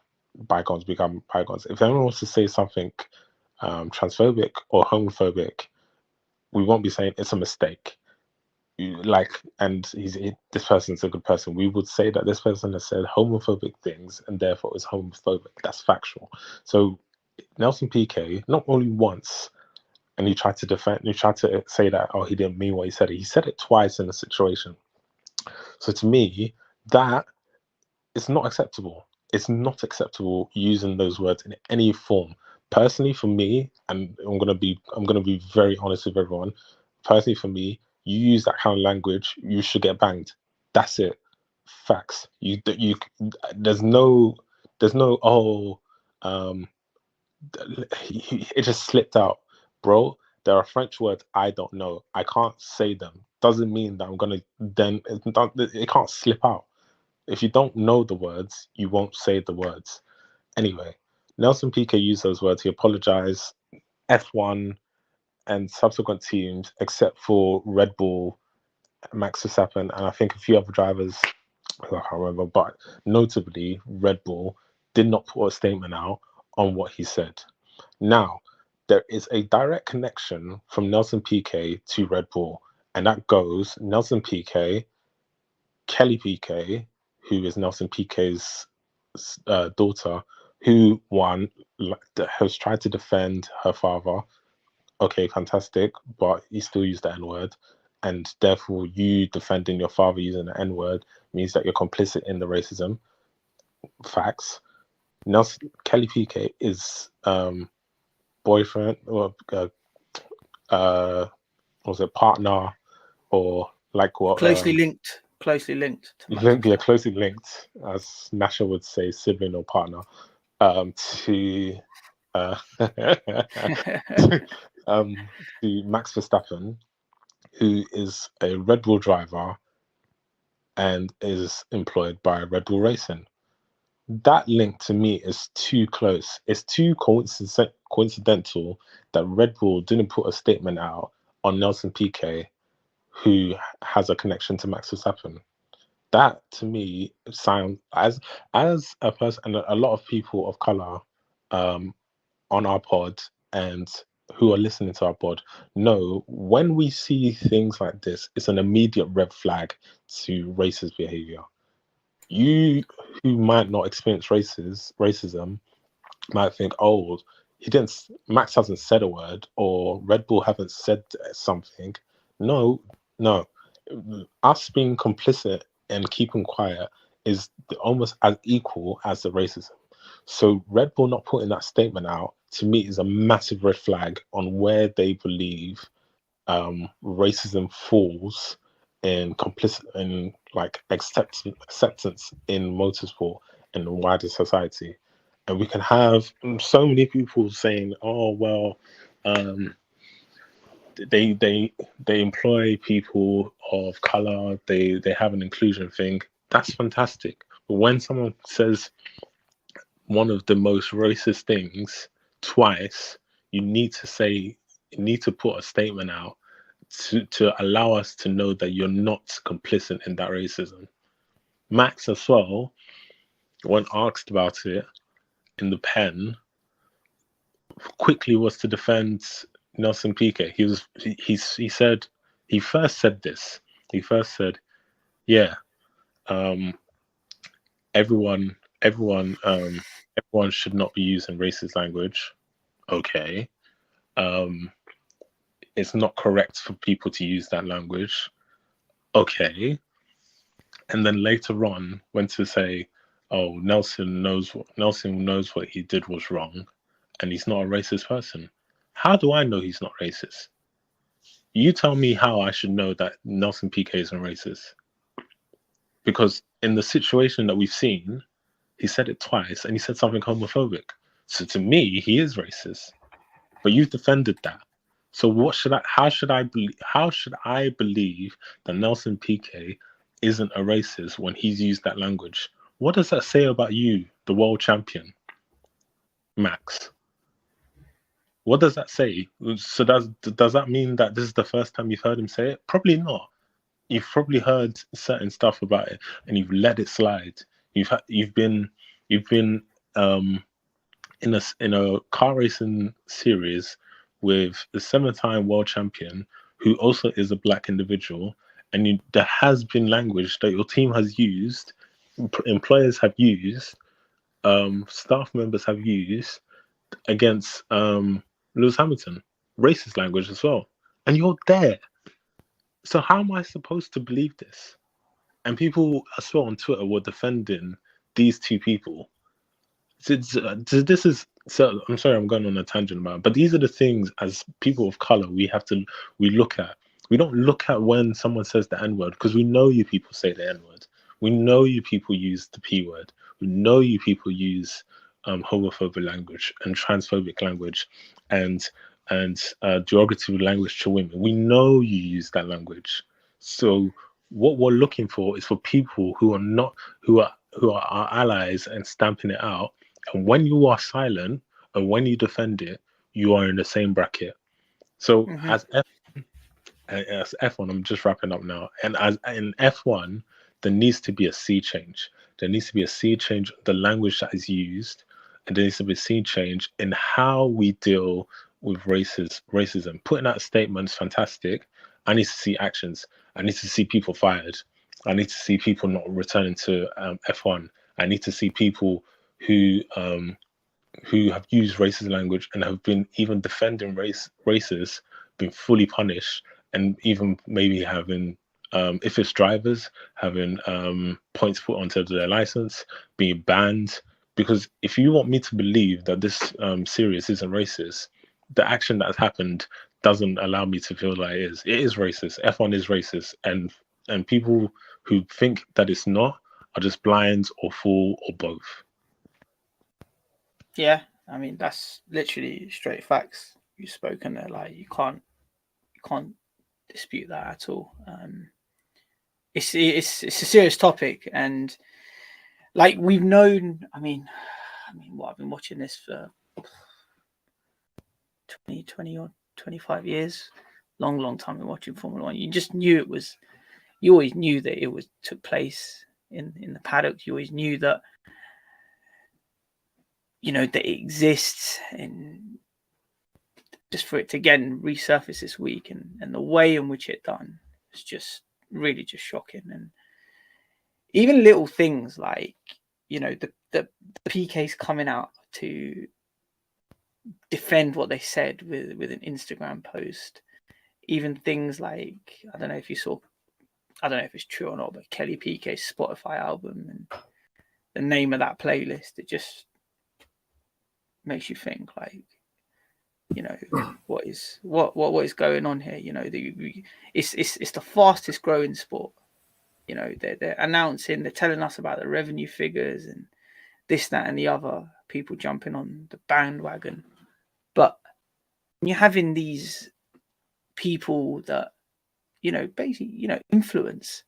bygones become bygones. If anyone wants to say something transphobic or homophobic, we won't be saying it's a mistake. And this person's a good person. We would say that this person has said homophobic things and therefore is homophobic. That's factual. So Nelson Piquet, not only once, and he tried to say that, oh, he didn't mean what he said. He said it twice in a situation. So to me, that is not acceptable. It's not acceptable using those words in any form. Personally, for me, and I'm gonna be very honest with everyone. Personally, for me, you use that kind of language, you should get banged. That's it. Facts. There's no it just slipped out, bro. There are French words I don't know. I can't say them. Doesn't mean that I'm gonna then. It can't slip out. If you don't know the words, you won't say the words. Anyway, Nelson Piquet used those words. He apologized. F1 and subsequent teams, except for Red Bull, Max Verstappen, and I think a few other drivers, I can't remember, but notably Red Bull did not put a statement out on what he said. Now, there is a direct connection from Nelson Piquet to Red Bull, and that goes Nelson Piquet, Kelly Piquet, who is Nelson Piquet's daughter, who has tried to defend her father. Okay, fantastic, but he still used the N-word, and therefore you defending your father using the N-word means that you're complicit in the racism. Facts. Kelly Piquet is boyfriend or was it partner or like what? Closely linked. Closely linked, as Nasha would say, sibling or partner, to Max Verstappen, who is a Red Bull driver and is employed by Red Bull Racing. That link to me is too close. It's too coincidental that Red Bull didn't put a statement out on Nelson Piquet, who has a connection to Max Verstappen. That to me sounds as a person, and a lot of people of color on our pod and who are listening to our pod know when we see things like this, it's an immediate red flag to racist behavior. You who might not experience racism might think, oh, Max hasn't said a word, or Red Bull haven't said something. No. Us being complicit and keeping quiet is almost as equal as the racism. So Red Bull not putting that statement out, to me, is a massive red flag on where they believe racism falls in complicit and like acceptance in motorsport and the wider society. And we can have so many people saying, oh well, they employ people of color, they have an inclusion thing. That's fantastic. But when someone says one of the most racist things twice, you need to put a statement out to allow us to know that you're not complicit in that racism. Max as well, when asked about it in the pen, quickly was to defend Nelson Piquet. He said, he first said, yeah, everyone should not be using racist language. Okay. It's not correct for people to use that language. Okay. And then later on went to say, oh, Nelson knows what he did was wrong, and he's not a racist person. How do I know he's not racist? You tell me how I should know that Nelson Piquet isn't racist. Because in the situation that we've seen, he said it twice and he said something homophobic. So to me, he is racist. But you've defended that. So how should I believe that Nelson Piquet isn't a racist when he's used that language? What does that say about you, the world champion, Max? What does that say? So does that mean that this is the first time you've heard him say it? Probably not. You've probably heard certain stuff about it and you've let it slide. You've been in a car racing series with the 7-time world champion who also is a black individual, and there has been language that your team has used, employers have used, staff members have used against Lewis Hamilton, racist language as well, and you're there. So how am I supposed to believe this? And people, I saw on Twitter, were defending these two people. This is so. I'm sorry, I'm going on a tangent about it, but these are the things as people of color we look at. We don't look at when someone says the N-word, because we know you people say the N-word. We know you people use the P-word. We know you people use homophobic language and transphobic language and derogatory language to women. We know you use that language. So what we're looking for is for people who are our allies and stamping it out. And when you are silent and when you defend it, you are in the same bracket. So as F1, I'm just wrapping up now. And as in F1, there needs to be a sea change. There needs to be a sea change, the language that is used, and there needs to be a sea change in how we deal with racism. Putting out statements, fantastic. I need to see actions. I need to see people fired. I need to see people not returning to F1. I need to see people who have used racist language and have been even defending races, been fully punished, and even maybe having, if it's drivers, having points put onto their license, being banned. Because if you want me to believe that this series isn't racist, the action that has happened doesn't allow me to feel like it is. It is racist. F1 is racist, and people who think that it's not are just blind or fool or both. Yeah, I mean that's literally straight facts. You've spoken there, like you can't dispute that at all. It's a serious topic, and like we've known. I mean, what I've been watching this for 20 or 25 years, long time. Been watching Formula One. You just knew it was. You always knew that it took place in the paddock. You always knew that. That it exists, and just for it to again resurface this week and the way in which it done was just really just shocking. And even little things like the PK's coming out to defend what they said with an Instagram post. Even things like, I don't know if it's true or not, but Kelly Piquet's Spotify album and the name of that playlist, it just makes you think like, what is going on here? It's the fastest growing sport. They're announcing, they're telling us about the revenue figures and this, that, and the other. People jumping on the bandwagon, but when you're having these people that basically influence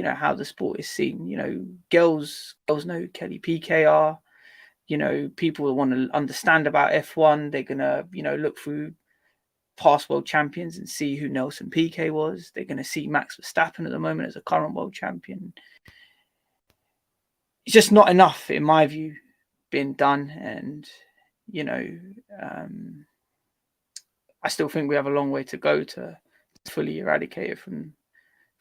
how the sport is seen. Girls know who Kelly Piquet are. People want to understand about F1. They're gonna look through past world champions and see who Nelson Piquet was. They're gonna see Max Verstappen at the moment as a current world champion. It's just not enough, in my view, being done, and I still think we have a long way to go to fully eradicate it from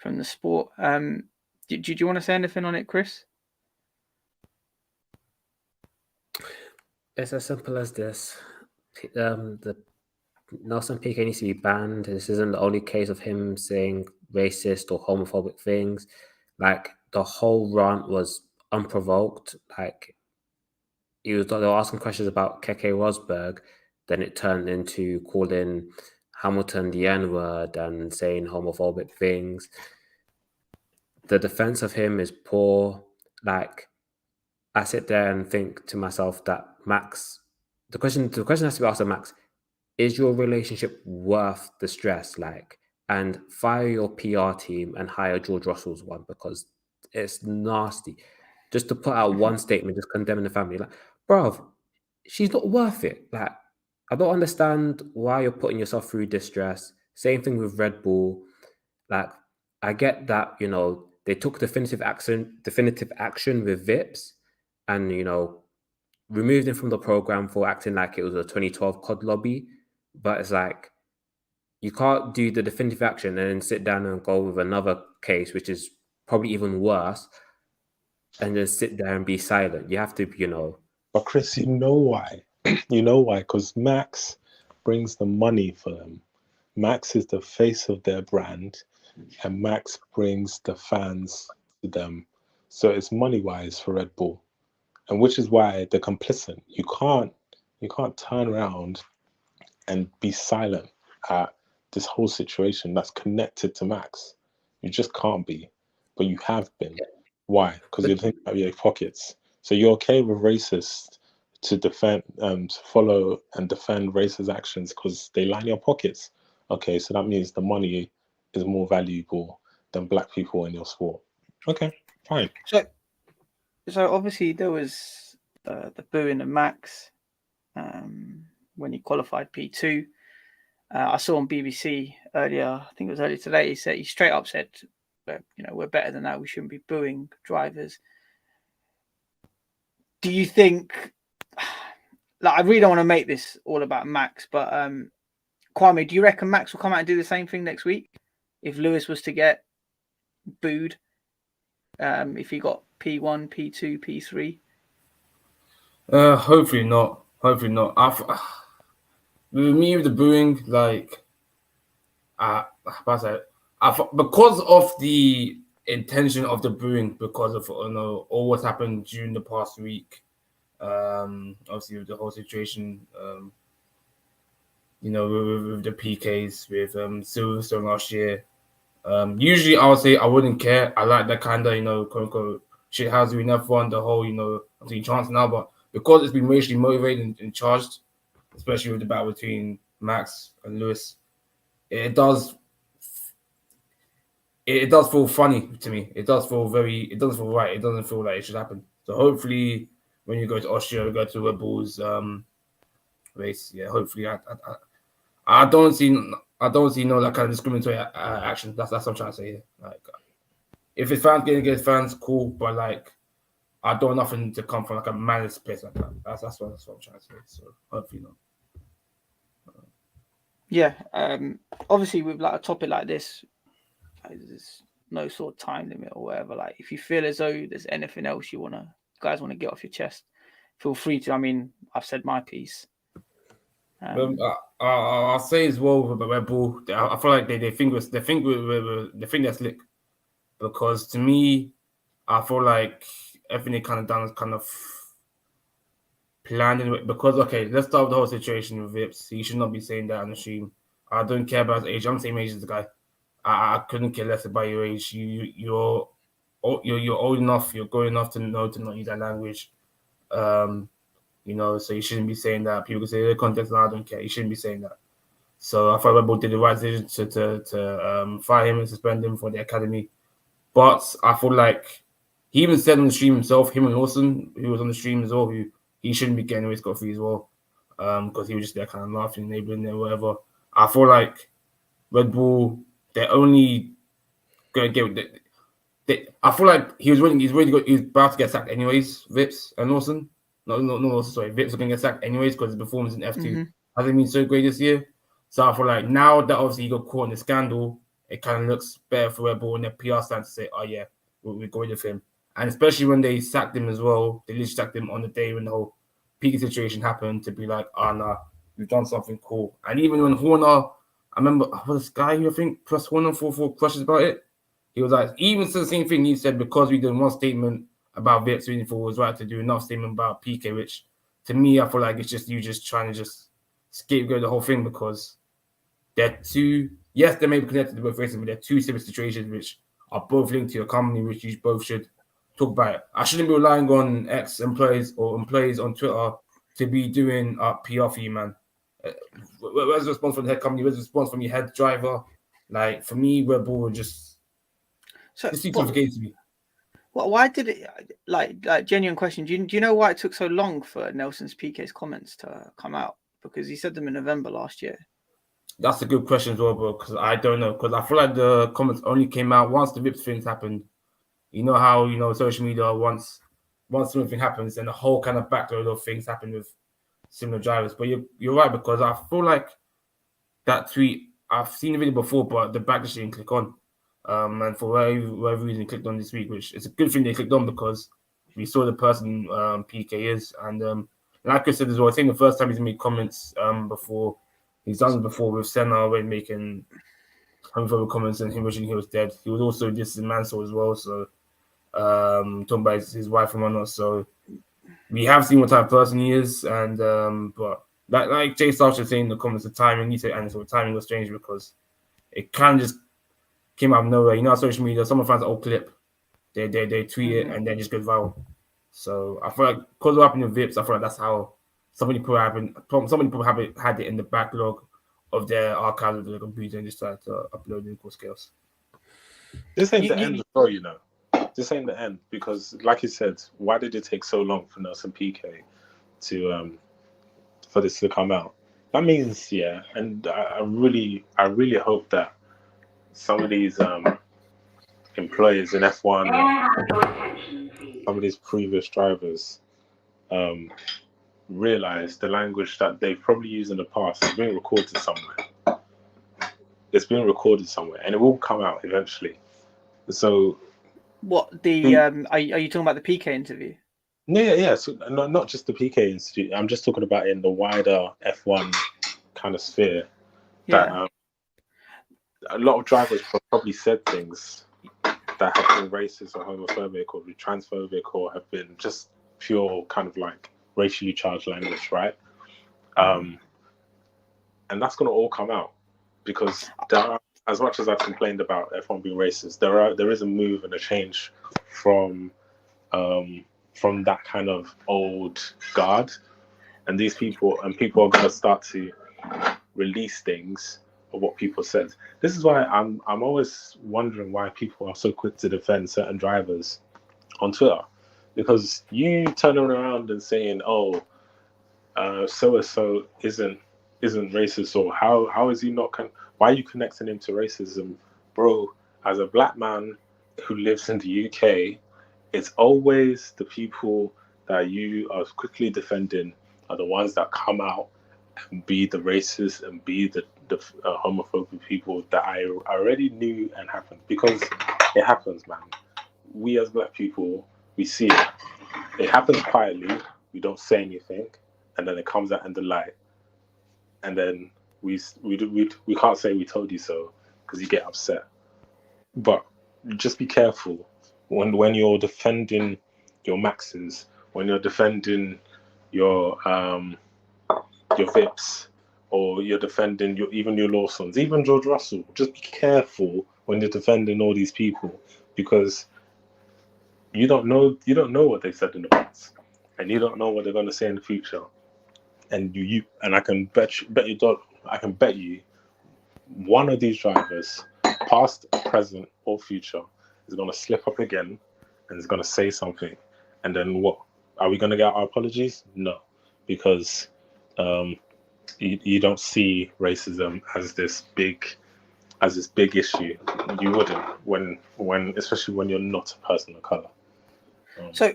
the sport. Do you want to say anything on it, Chris? It's as simple as this. The Nelson Piquet needs to be banned. This isn't the only case of him saying racist or homophobic things. Like, the whole rant was unprovoked. Like, they were asking questions about Keke Rosberg, then it turned into calling Hamilton the N-word and saying homophobic things. The defense of him is poor. Like, I sit there and think to myself that Max, the question has to be asked of Max, is your relationship worth the stress? Like, and fire your PR team and hire George Russell's one, because it's nasty. Just to put out one statement, just condemning the family. Like, bro, she's not worth it. Like, I don't understand why you're putting yourself through distress. Same thing with Red Bull. Like, I get that, they took definitive action with Vips, and removed him from the program for acting like it was a 2012 COD lobby. But it's like, you can't do the definitive action and then sit down and go with another case, which is probably even worse, and just sit there and be silent. You have to, But Chris, you know why? You know why? Because Max brings the money for them. Max is the face of their brand, and Max brings the fans to them. So it's money-wise for Red Bull, and which is why they're complicit. You can't turn around and be silent at this whole situation that's connected to Max. You just can't be, but you have been. Why? Because you're thinking about your pockets. So you're okay with racists to defend, to follow and defend racist actions because they line your pockets. Okay, so that means the money is more valuable than black people in your sport. Okay, fine. So obviously there was the booing of Max when he qualified P2. I saw on BBC earlier, I think it was earlier today, he straight up said, we're better than that. We shouldn't be booing drivers. Do you think, I really don't want to make this all about Max, but Kwame, do you reckon Max will come out and do the same thing next week if Lewis was to get booed? If he got P1, P2, P3? Hopefully not. Hopefully not. With me with the booing, because of the intention of the booing, because of all what's happened during the past week, obviously with the whole situation, with the PKs, with Silverstone last year. Usually I would say I wouldn't care. I like that kind of, quote unquote, shit house we never won the whole, obviously chance now, but because it's been racially motivated and charged, especially with the battle between Max and Lewis, it does feel funny to me. It doesn't feel right. It doesn't feel like it should happen. So hopefully when you go to Austria, go to Red Bull's race, hopefully I don't see no that kind of discriminatory action. That's what I'm trying to say here. If it's fans getting against fans, cool, but I don't want nothing to come from a managed place like that. That's what I'm trying to say. So hopefully not. Yeah, obviously with a topic like this, there's no sort of time limit or whatever. If you feel as though there's anything else you guys want to get off your chest, feel free to. I mean, I've said my piece. I'll say as well with Red Bull, I feel like they think they're slick, because to me, I feel like everything they kind of done is kind of planned in it. Because let's start with the whole situation with Vips. He should not be saying that on the stream. I don't care about his age. I'm the same age as the guy. I couldn't care less about your age. You're old enough. You're grown enough to know to not use that language. So you shouldn't be saying that. People can say the context, and I don't care. You shouldn't be saying that. So I thought Red Bull did the right decision to fire him and suspend him for the academy. But I feel like he even said on the stream himself, him and Lawson, who was on the stream as well, who he shouldn't be getting away scot-free as well, because he was just there kind of laughing, enabling there, whatever. I feel like Red Bull, they're only going to get. I feel like he was about to get sacked anyways. Vips and Lawson. No, sorry. Vips are going to get sacked anyways because his performance in F2 hasn't been so great this year. So I feel like now that obviously he got caught in the scandal, it kind of looks better for Red Bull and their PR stand to say, oh yeah, we're going with him. And especially when they sacked him as well, they literally sacked him on the day when the whole Piquet situation happened, to be like, nah, we've done something cool. And even when Horner, I remember, was this guy who I think pressed Horner for questions about it? He was like, he even said the same thing. He said, because we did one statement about Vips, we was right to do another statement about Piquet, which to me, I feel like it's just you just trying to just scapegoat the whole thing, because they're two, yes, they may be connected to both races, but they're two separate situations which are both linked to your company, which you both should talk about it. I shouldn't be relying on ex-employees or employees on Twitter to be doing PR for you, man. Where's the response from the head company? Where's the response from your head driver? For me, Red Bull just seems complicated to me. Well, why did it, genuine question, do you know why it took so long for Nelson's Piquet's comments to come out? Because he said them in November last year. That's a good question as well, bro, because I don't know. Because I feel like the comments only came out once the Vips things happened. You know how, social media, once once something happens, then the whole kind of backload of things happen with similar drivers. But you're right, because I feel like that tweet, I've seen the video before, but the back just didn't click on. And for whatever reason, clicked on this week, which is a good thing they clicked on, because we saw the person Piquet is. And like I said as well, I think the first time he's made comments before, he's done it before with Senna when making homophobic comments and him wishing he was dead. He was also dissing Mansell as well, so talking about his wife and whatnot. So we have seen what type of person he is, and but like Jay Starch was saying in the comments, the timing, he said, and so the timing was strange because it kind of just came out of nowhere. You know, on social media, someone finds an old clip, they tweet it, and then just goes viral. So I feel like because what happened with Vips, I feel like that's how somebody probably had it in the backlog of their archives of the computer and just started to upload in course chaos. This ain't the end of the story, you know. This ain't the end, because, like you said, why did it take so long for Nelson Piquet to for this to come out? That means, yeah, and I really hope that some of these employers in F1 and some of these previous drivers realize the language that they've probably used in the past is being recorded somewhere. It's being recorded somewhere, and it will come out eventually. So, what are you talking about the PK interview? Yeah. So not just the PK Institute. I'm just talking about in the wider F1 kind of sphere. Yeah. That a lot of drivers probably said things that have been racist or homophobic or transphobic or have been just pure kind of like racially charged language, right? And that's going to all come out, because there are, as much as I've complained about F1 being racist, there is a move and a change from that kind of old guard, and people are going to start to release things of what people said. This is why I'm always wondering why people are so quick to defend certain drivers on Twitter, because you turning around and saying, "Oh, so and so isn't racist," or how is he not? Why are you connecting him to racism, bro? As a black man who lives in the UK, it's always the people that you are quickly defending are the ones that come out and be the racist and be the homophobic people that I already knew and happened, because it happens, man. We as black people, we see it. It happens quietly. We don't say anything, and then it comes out in the light, and then we can't say we told you so, because you get upset. But just be careful when you're defending your Maxes, when you're defending your Vips, or you're defending even your Lawsons, even George Russell. Just be careful when you're defending all these people, because you don't know what they said in the past, and you don't know what they're going to say in the future. And I can bet you one of these drivers, past, present, or future, is going to slip up again and is going to say something. And then what? Are we going to get our apologies? No, because you don't see racism as this big issue. You wouldn't when especially when you're not a person of color.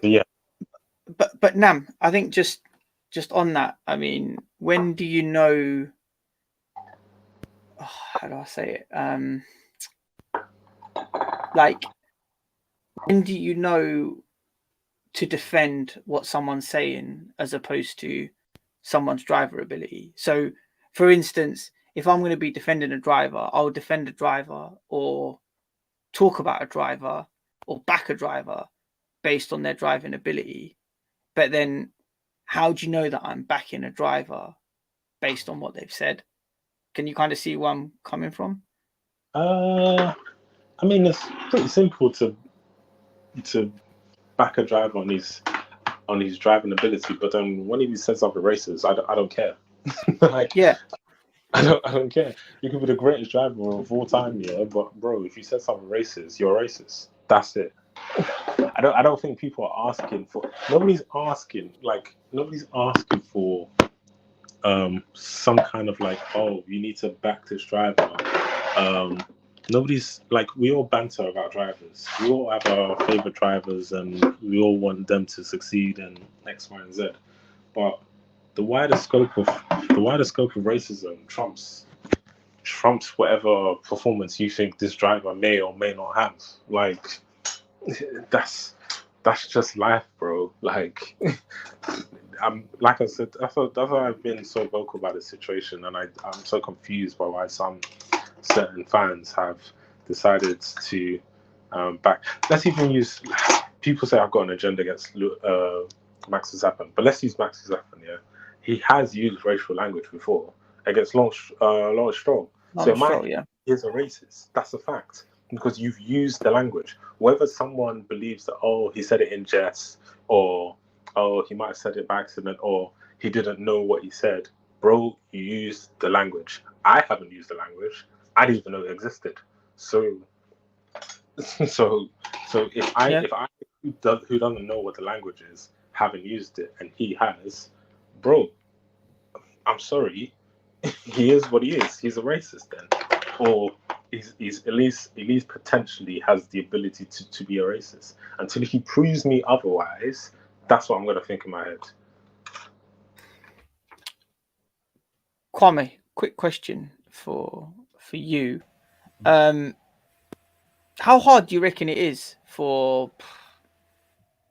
Yeah. But Nam, I think just on that, I mean, when do you know? How do I say it? Like, when do you know to defend what someone's saying as opposed to someone's driver ability? So, for instance, if I'm going to be defending a driver, I'll defend a driver or talk about a driver or back a driver based on their driving ability. But then how do you know that I'm backing a driver based on what they've said? Can you kind of see where I'm coming from? I mean, it's pretty simple to back a driver on his driving ability, but then when he says something racist, I don't care. Like, yeah, I don't care. You could be the greatest driver of all time, yeah, but bro, if you said something racist, you're racist. That's it. I don't think people are asking for. Nobody's asking for some kind of like, oh, you need to back this driver. nobody's like, we all banter about drivers. We all have our favorite drivers, and we all want them to succeed in X, Y, and Z. But the wider scope of racism trumps whatever performance you think this driver may or may not have. Like, that's just life, bro. Like, like I said, that's why I've been so vocal about the situation, and I'm so confused by why some certain fans have decided to back. Let's even use. People say I've got an agenda against Max Verstappen, but let's use Max Verstappen. Yeah, he has used racial language before against Lawrence Stroll. So he's a racist. That's a fact, because you've used the language. Whether someone believes that, oh, he said it in jest, or oh, he might have said it by accident, or he didn't know what he said, bro, you used the language. I haven't used the language. I didn't even know it existed. So if I who doesn't know what the language is, haven't used it, and he has, bro, I'm sorry, he is what he is. He's a racist then, or he's at least potentially has the ability to be a racist. Until he proves me otherwise, that's what I'm gonna think in my head. Kwame, quick question for you. How hard do you reckon it is for,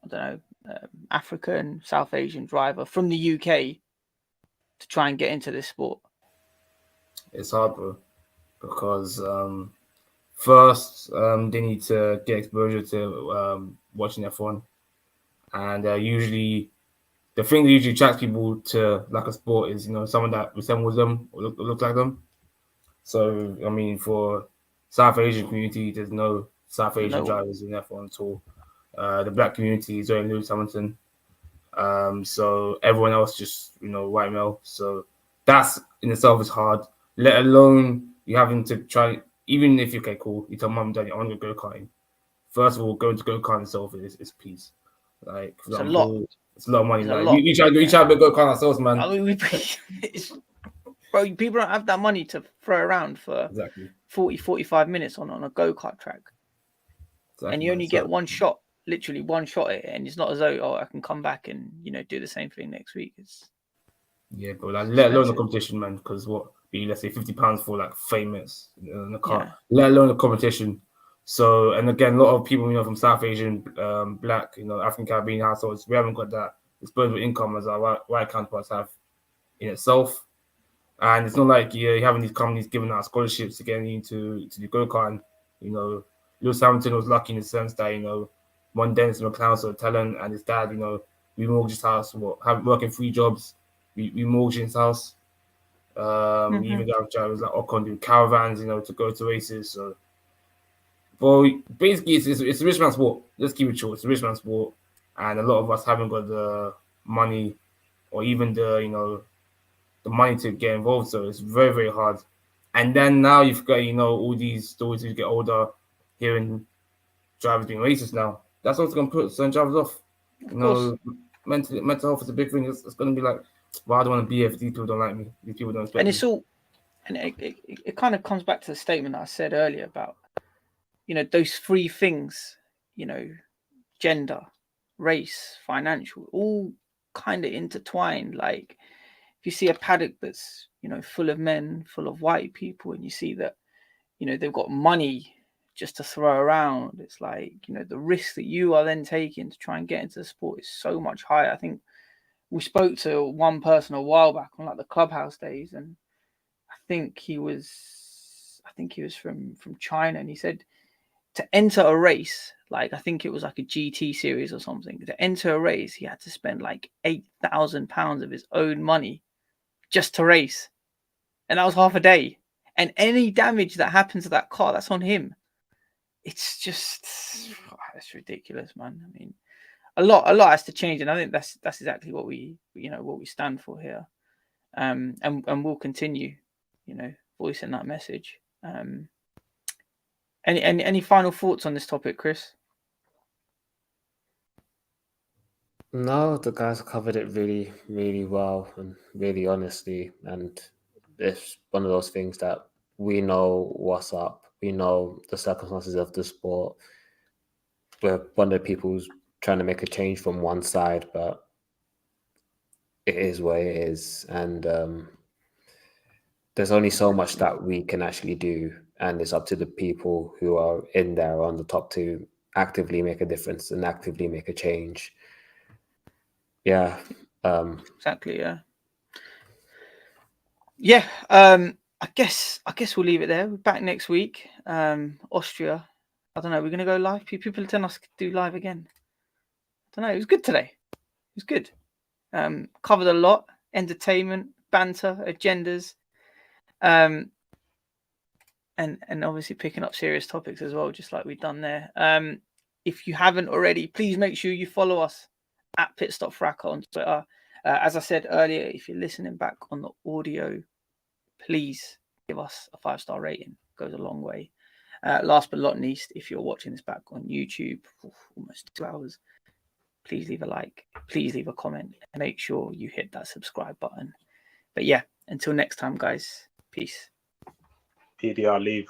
I don't know, African, South Asian driver from the UK to try and get into this sport? It's hard, bro, because first they need to get exposure to watching F1, and usually the thing that usually attracts people to like a sport is, you know, someone that resembles them or look like them. So I mean, for South Asian community, there's no South Asian drivers in F1 at all. The black community is only Lewis Hamilton. So everyone else just, you know, white male. So that's in itself is hard. Let alone you having to try, even if you're okay, cool, you tell mum and dad, I want to go karting. First of all, going to go karting itself is peace. Like, for example, it's a lot of money. Like, we try to go karting ourselves, man. I mean, bro, people don't have that money to throw around for 40, 45 minutes on a go-kart track. Exactly, and you only get one shot, literally one shot at it, and it's not as though, I can come back and, you know, do the same thing next week. Yeah, but like, let alone the competition, man, because let's say £50 for like 30 minutes in the car, let alone the competition. So, and again, a lot of people, you know, from South Asian, black, you know, African Caribbean households, we haven't got that disposable income as our white counterparts have in itself. And it's not like you're having these companies giving out scholarships to get into the go-kart. You know, Lewis Hamilton was lucky in the sense that, you know, one Dennis McLaren saw talent, and his dad, you know, we mortgaged his house, working 3 jobs, we mortgaged his house. Even got drivers like Ocon do caravans, you know, to go to races. So, but basically, it's a rich man's sport. Let's keep it short. It's a rich man's sport, and a lot of us haven't got the money or even the money to get involved. So it's very, very hard. And then now you've got, you know, all these stories as you get older, hearing drivers being racist now. That's what's going to put certain drivers off. You know, mental health is a big thing. It's going to be like, well, I don't want to be here if these people don't like me. These people don't respect me. And it's all, and it kind of comes back to the statement that I said earlier about, you know, those 3 things, you know, gender, race, financial, all kind of intertwined. Like, if you see a paddock that's, you know, full of men, full of white people, and you see that, you know, they've got money just to throw around, it's like, you know, the risk that you are then taking to try and get into the sport is so much higher. I think we spoke to one person a while back on like the Clubhouse days, and I think he was from China, and he said to enter a race, like I think it was like a GT series or something, to enter a race, he had to spend like £8,000 of his own money just to race. And that was half a day. And any damage that happens to that car, that's on him. It's just, it's ridiculous, man. I mean, a lot has to change, and I think that's exactly what we stand for here. And we'll continue, you know, voicing that message. Any final thoughts on this topic, Chris? No, the guys covered it really, really well and really honestly. And it's one of those things that we know what's up. We know the circumstances of the sport. We're one of the people who's trying to make a change from one side, but it is what it is. And there's only so much that we can actually do. And it's up to the people who are in there on the top to actively make a difference and actively make a change. Yeah. Exactly. Yeah. I guess we'll leave it there. We're back next week. Austria. I don't know. We're gonna go live. People tell us to do live again. I don't know. It was good today. It was good. Covered a lot. Entertainment, banter, agendas, and obviously picking up serious topics as well, just like we've done there. If you haven't already, please make sure you follow us at Pitstop Fracas on Twitter. As I said earlier, if you're listening back on the audio, please give us a 5-star rating. It goes a long way. Last but not least, if you're watching this back on YouTube, almost 2 hours, please leave a like, please leave a comment, and make sure you hit that subscribe button. But yeah, until next time, guys, peace. PDR leave.